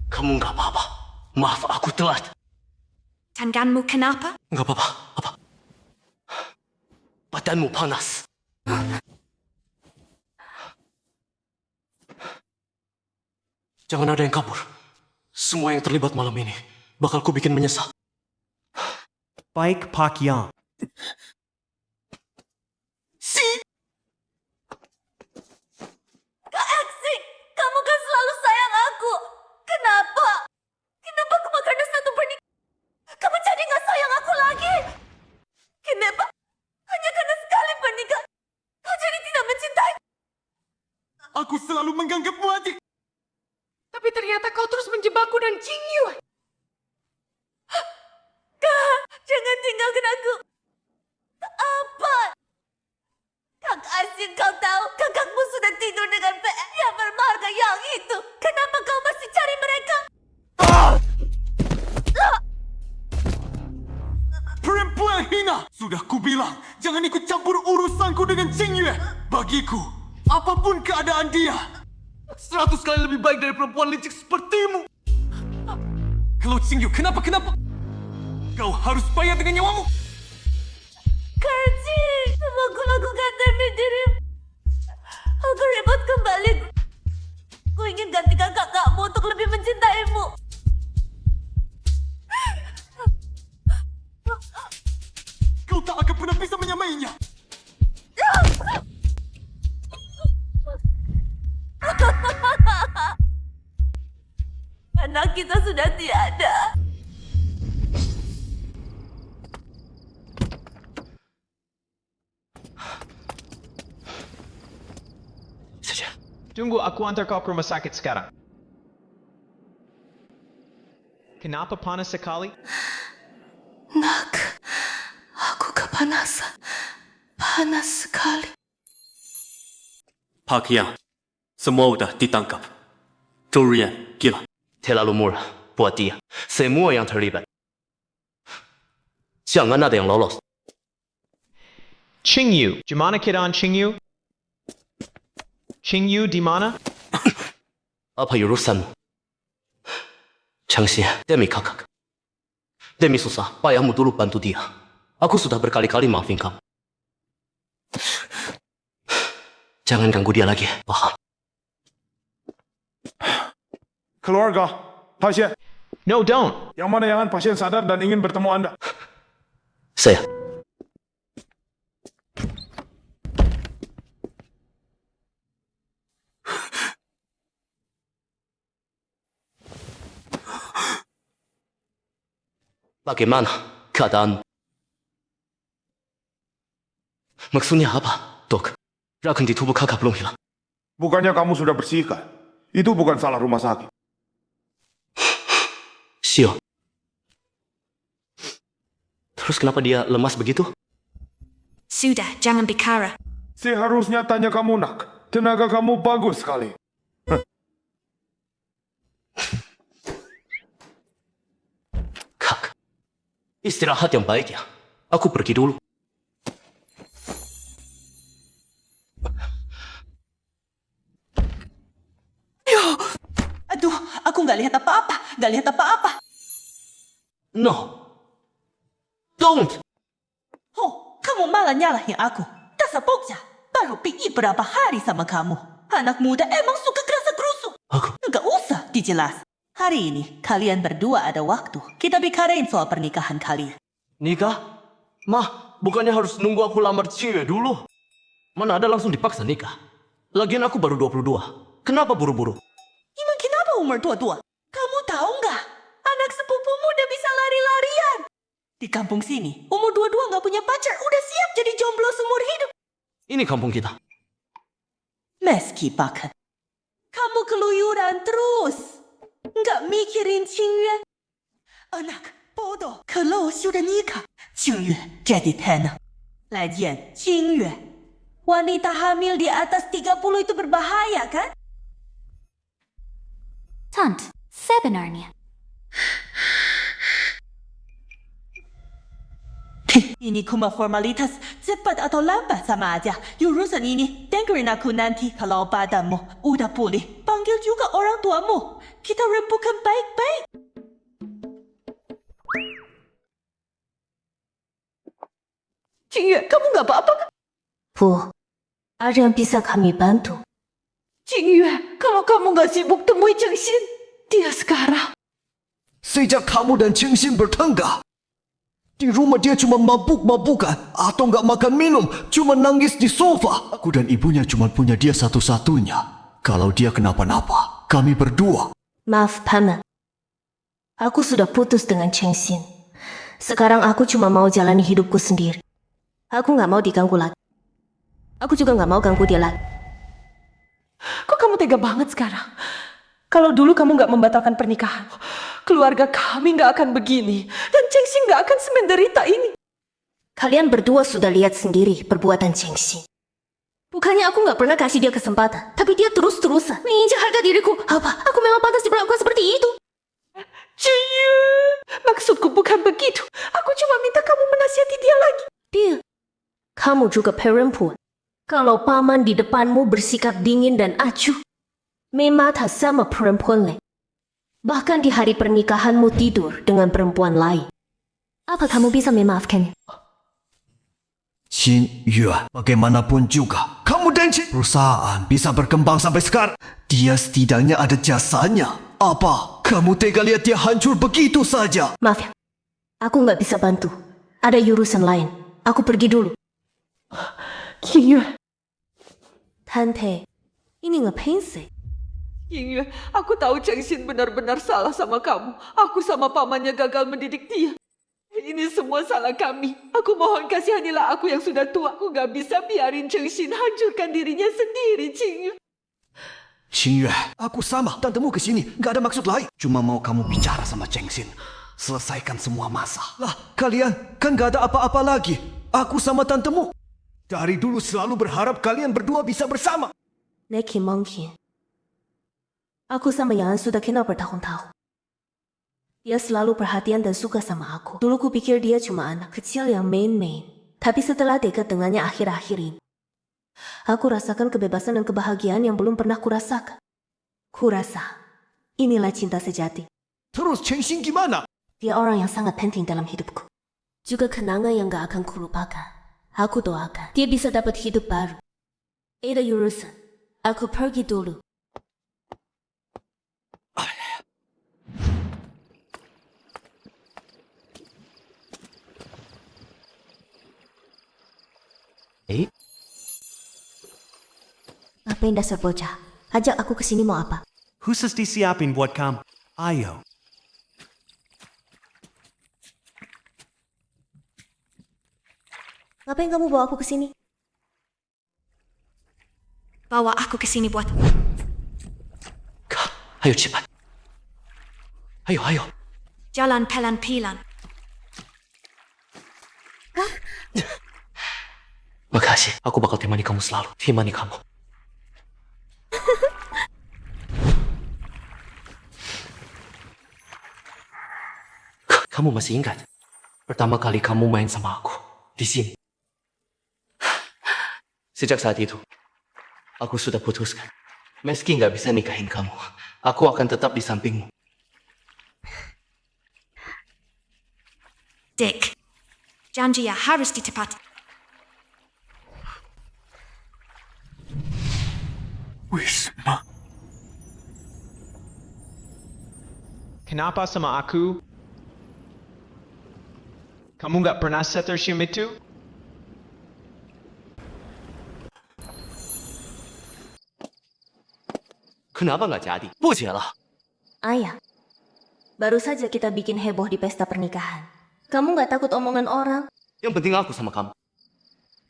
Kamu nggak apa-apa. Maaf, aku telat. Tanganmu kenapa? Nggak apa-apa. Apa? Badanmu panas. Jangan ada yang kabur. Semua yang terlibat malam ini bakal ku bikin menyesal. Baik, Pak Yang. Kak Aksin, kamu kan selalu sayang aku. Kenapa? Kenapa cuma karena satu pernikahan kamu jadi gak sayang aku lagi? Kenapa? Hanya karena sekali pernikahan kau jadi tidak mencintai. Aku selalu menganggapmu adik. Tapi ternyata kau terus menjebakku dan Cingyu. Kak, jangan tinggalkan aku. Apa? Kak Aksin, kau tahu kakakmu sudah tidur dengan PR yang bermarga yang itu. Kenapa kau masih cari mereka? Perempuan hina! Sudah kubilang, jangan ikut campur urusanku dengan Cingyu. Bagiku, apapun keadaan dia, 100 kali lebih baik dari perempuan licik sepertimu. Kalau Cingyu, kenapa? Kau harus bayar dengan nyawamu. Karji, semua aku lakukan demi dirimu. Aku ribut kembali. Ku ingin gantikan kakakmu untuk lebih mencintaimu. Kau tak akan pernah bisa menyamainya. Anak kita sudah tiada. Tunggu, aku antar kau ke rumah sakit sekarang. Kenapa panas sekali? Nak, aku kepanasan. Panas sekali. Pak Yang, semua udah ditangkap. Zhou Ruyan gila. Terlalu murah buat dia. Semua yang terlibat. Jangan ada yang lolos. Cingyu, gimana keadaan Cingyu? Cingyu di mana? Apa urusanmu? Changxin, demi kakak. Demi susah, payahmu dulu bantu dia. Aku sudah berkali-kali maafin kamu. Jangan ganggu dia lagi, paham? Keluarga, pasien. No, don't. Yang mana yang pasien sadar dan ingin bertemu Anda? Saya. Bagaimana keadaanmu? Maksudnya apa, dok? Rakan di tubuh kakak belum hilang. Bukannya kamu sudah bersihkan? Itu bukan salah rumah sakit. Sio. Terus kenapa dia lemas begitu? Sudah, jangan bicara. Seharusnya tanya kamu, Nak. Tenaga kamu bagus sekali. Istirahat yang baik ya. Aku pergi dulu. Aduh, aku nggak lihat apa-apa. No. Don't. Oh, kamu malah nyalahin aku. Dasar pokja, baru pergi berapa hari sama kamu. Anak muda emang suka kerasa kerusuk. Nggak usah dijelas. Hari ini, kalian berdua ada waktu. Kita bicarain soal pernikahan kalian. Nikah? Mah, bukannya harus nunggu aku lamar cewek dulu? Mana ada langsung dipaksa nikah? Lagian aku baru 22. Kenapa buru-buru? Emang kenapa umur tua-tua? Kamu tahu nggak? Anak sepupumu udah bisa lari-larian. Di kampung sini, umur 22 nggak punya pacar, udah siap jadi jomblo seumur hidup. Ini kampung kita. Meski bahkan, kamu keluyuran terus. Nggak mikirin Qingyue. Anak bodoh, kalau sudah nikah, Qingyue jadi tenang. Lagian, Qingyue, wanita hamil di atas 30 itu berbahaya kan? Tante, sebenarnya. Ini cuma formalitas, cepat atau lambat sama aja. Urusan ini, dengerin aku nanti kalau badanmu udah pulih. Panggil juga orang tuamu. Kita rembukan baik-baik. Qingyue, kamu nggak apa-apa kan? Bu, ada yang bisa kami bantu? Qingyue, kalau kamu nggak sibuk temui Cheng Xin, dia sekarang. Sejak kamu dan Cheng Xin bertengkar, di rumah dia cuma mabuk-mabukan atau nggak makan minum, cuma nangis di sofa. Aku dan ibunya cuma punya dia satu-satunya. Kalau dia kenapa-napa, kami berdua. Maaf, Paman. Aku sudah putus dengan Cheng Xin. Sekarang aku cuma mau jalani hidupku sendiri. Aku nggak mau diganggu lagi. Aku juga nggak mau ganggu dia lagi. Kok kamu tega banget sekarang? Kalau dulu kamu nggak membatalkan pernikahan, keluarga kami nggak akan begini. Dan Cheng Xin nggak akan semenderita ini. Kalian berdua sudah lihat sendiri perbuatan Cheng Xin. Bukannya aku nggak pernah kasih dia kesempatan, tapi dia terus-terusan menginjak harga diriku. Apa? Aku memang pantas diperlakukan seperti itu? Qingyue, maksudku bukan begitu. Aku cuma minta kamu menasihati dia lagi. Dia, kamu juga perempuan. Kalau paman di depanmu bersikap dingin dan acuh, memata sama perempuan lain. Bahkan di hari pernikahanmu tidur dengan perempuan lain. Apa kamu bisa memaafkannya? Qingyue, bagaimanapun juga, kamu dan perusahaan bisa berkembang sampai sekarang. Dia setidaknya ada jasanya. Apa? Kamu tega lihat dia hancur begitu saja? Maaf ya, aku nggak bisa bantu. Ada urusan lain. Aku pergi dulu. Qingyue. Tante, ini ngapain sih? Qingyue, aku tahu Cheng Xin benar-benar salah sama kamu. Aku sama pamannya gagal mendidik dia. Ini semua salah kami. Aku mohon kasihanilah aku yang sudah tua. Aku gak bisa biarin Cheng Xin hancurkan dirinya sendiri, Qingyue. Qingyue, aku sama. Tantemu ke sini, gak ada maksud lain. Cuma mau kamu bicara sama Cheng Xin. Selesaikan semua masalah. Lah, kalian kan gak ada apa-apa lagi. Aku sama tantemu. Dari dulu selalu berharap kalian berdua bisa bersama. Neki mungkin. Aku sama Yang sudah kenal bertahun-tahun. Dia selalu perhatian dan suka sama aku. Dulu ku pikir dia cuma anak kecil yang main-main. Tapi setelah dekat dengannya akhir-akhir ini, aku rasakan kebebasan dan kebahagiaan yang belum pernah kurasakan. Kurasa, inilah cinta sejati. Terus Cheng Xin gimana? Dia orang yang sangat penting dalam hidupku. Juga kenangan yang gak akan kulupakan. Aku doakan dia bisa dapat hidup baru. Ada urusan. Aku pergi dulu. Ngapain dasar bocah? Ajak aku ke sini mau apa? Khusus disiapin buat kamu. Ayo. Ngapain kamu bawa aku ke sini? Bawa aku ke sini buat... Ayo cepat. Ayo, ayo. Jalan pelan-pelan. Makasih, aku bakal temani kamu selalu. Temani kamu. Kamu masih ingat? Pertama kali kamu main sama aku. Di sini. Sejak saat itu, aku sudah putuskan. Meski nggak bisa nikahin kamu, aku akan tetap di sampingmu. Dick, janji ya harus ditepati. Wisma. Kenapa sama aku? Kamu nggak pernah setersenyum itu? Kenapa nggak jadi? Bujialah. Ayah, baru saja kita bikin heboh di pesta pernikahan. Kamu nggak takut omongan orang? Yang penting aku sama kamu.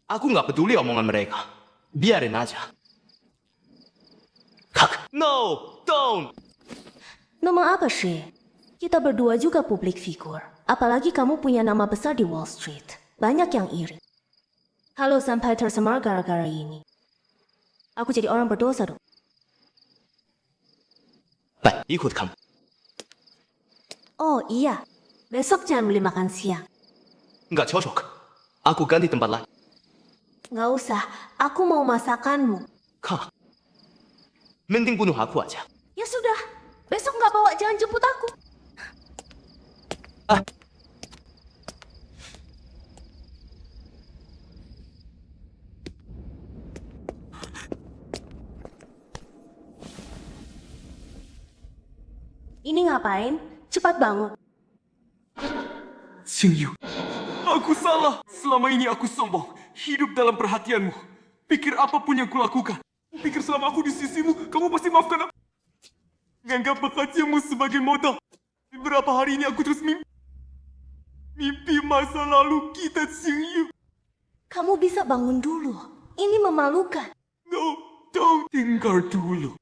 Aku nggak peduli omongan mereka. Biarin aja. Kak, no, don't. Nama apa sih? Kita berdua juga publik figur. Apalagi kamu punya nama besar di Wall Street. Banyak yang iri. Kalau sampai tersemar gara-gara ini, aku jadi orang berdosa dong. Baik, ikut kamu. Oh iya, besok jangan beli makan siang. Nggak cocok. Aku ganti tempat lain. Nggak usah, aku mau masakanmu. Kak, mending bunuh aku aja. Ya sudah, besok nggak bawa jangan jemput aku. Ini ngapain? Cepat bangun. Xingyu, aku salah. Selama ini aku sombong. Hidup dalam perhatianmu. Pikir apapun yang kulakukan. Pikir selama aku di sisimu, kamu pasti maafkan aku. Nganggap pekerjaanmu sebagai modal. Beberapa hari ini aku terus mimpi masa lalu kita, Xingyu. Kamu bisa bangun dulu. Ini memalukan. No, don't. Dengar dulu.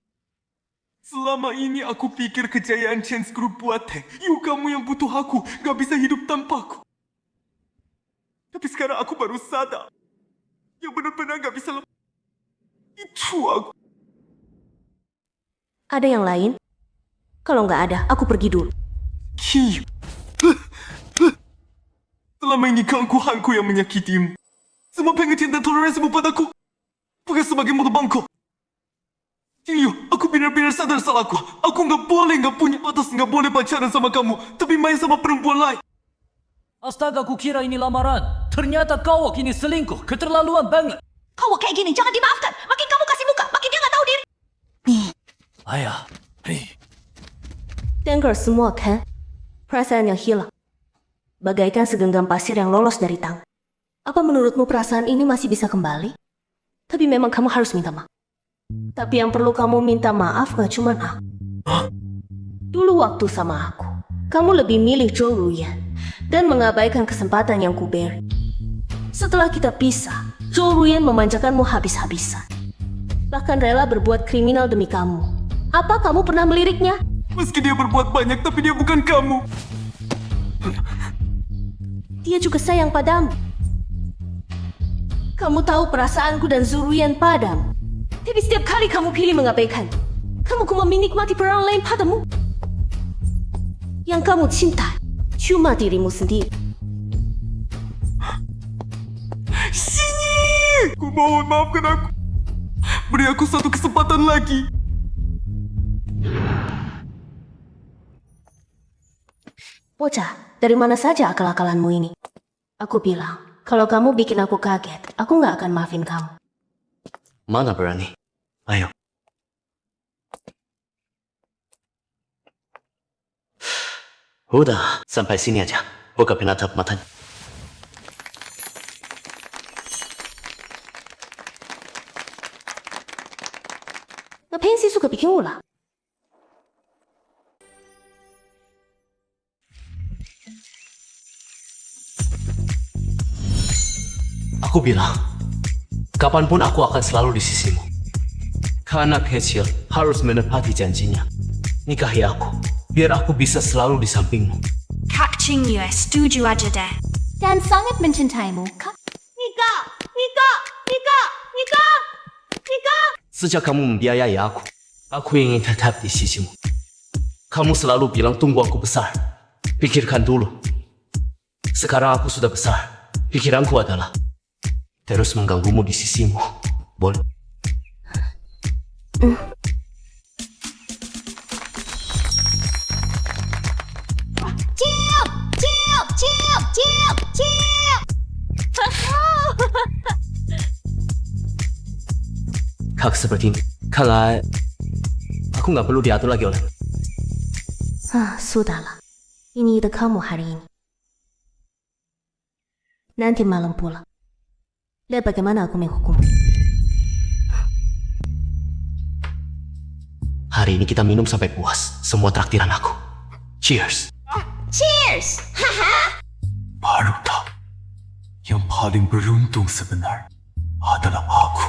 Selama ini aku pikir kejayaan Chance Group buat Tank. You kamu yang butuh aku, gak bisa hidup tanpaku. Tapi sekarang aku baru sadar. Yang benar-benar gak bisa lepas. Itu aku. Ada yang lain? Kalau nggak ada, aku pergi dulu. Kiyu. Selama ini keangkuhanku yang menyakitimu. Semua pengertian dan toleransimu padaku. Bukan sebagai mulut bangkok. Kiyu, aku benar-benar sadar salahku. Aku nggak punya batas, nggak boleh pacaran sama kamu. Tapi main sama perempuan lain. Astaga, aku kira ini lamaran. Ternyata kau ini selingkuh. Keterlaluan banget. Kau kayak gini, jangan dimaafkan. Makin kamu kasih muka, makin dia nggak tahu diri. Ayah. Dengar semua kan? Perasaan yang hilang. Bagaikan segenggam pasir yang lolos dari tangan. Apa menurutmu perasaan ini masih bisa kembali? Tapi memang kamu harus minta maaf. Tapi yang perlu kamu minta maaf gak cuma aku. Dulu waktu sama aku, kamu lebih milih Zhou Ruyan dan mengabaikan kesempatan yang kuberi. Setelah kita pisah, Zhou Ruyan memanjakanmu habis-habisan. Bahkan rela berbuat kriminal demi kamu. Apa kamu pernah meliriknya? Meski dia berbuat banyak, tapi dia bukan kamu. Dia juga sayang padamu. Kamu tahu perasaanku dan Zhou Ruyan padamu. Tapi setiap kali kamu pilih mengabaikan, kamu cuma menikmati peran lain padamu. Yang kamu cintai cuma dirimu sendiri. Sini! Ku mohon maafkan aku. Beri aku satu kesempatan lagi. Bocah, dari mana saja akal-akalanmu ini? Aku bilang, kalau kamu bikin aku kaget, aku nggak akan maafin kamu. Mana berani? Ayo. Udah, sampai sini aja. Buka penatap matanya. Ngapain sih suka bikin ulah? Aku bilang, kapanpun aku akan selalu di sisimu. Karena kecil harus menepati janjinya. Nikahi aku, biar aku bisa selalu di sampingmu. Kak Qingyu, setuju aja deh. Dan sangat mencintaimu, Kak. Nika! Sejak kamu membiayai aku ingin tetap di sisimu. Kamu selalu bilang tunggu aku besar. Pikirkan dulu. Sekarang aku sudah besar. Pikiranku adalah terus mengganggumu di sisimu. Boleh? Kak seperti ini. Kalau aku nggak perlu diatur lagi oleh. Sudahlah. Ini ide kamu hari ini. Nanti malam pulang. Lihat bagaimana aku menghukum. Hari ini kita minum sampai puas. Semua traktiran aku. Cheers. Cheers! Haha! baru tak. Yang paling beruntung sebenarnya adalah aku.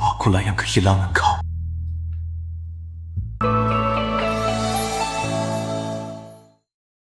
Akulah yang kehilangan kau.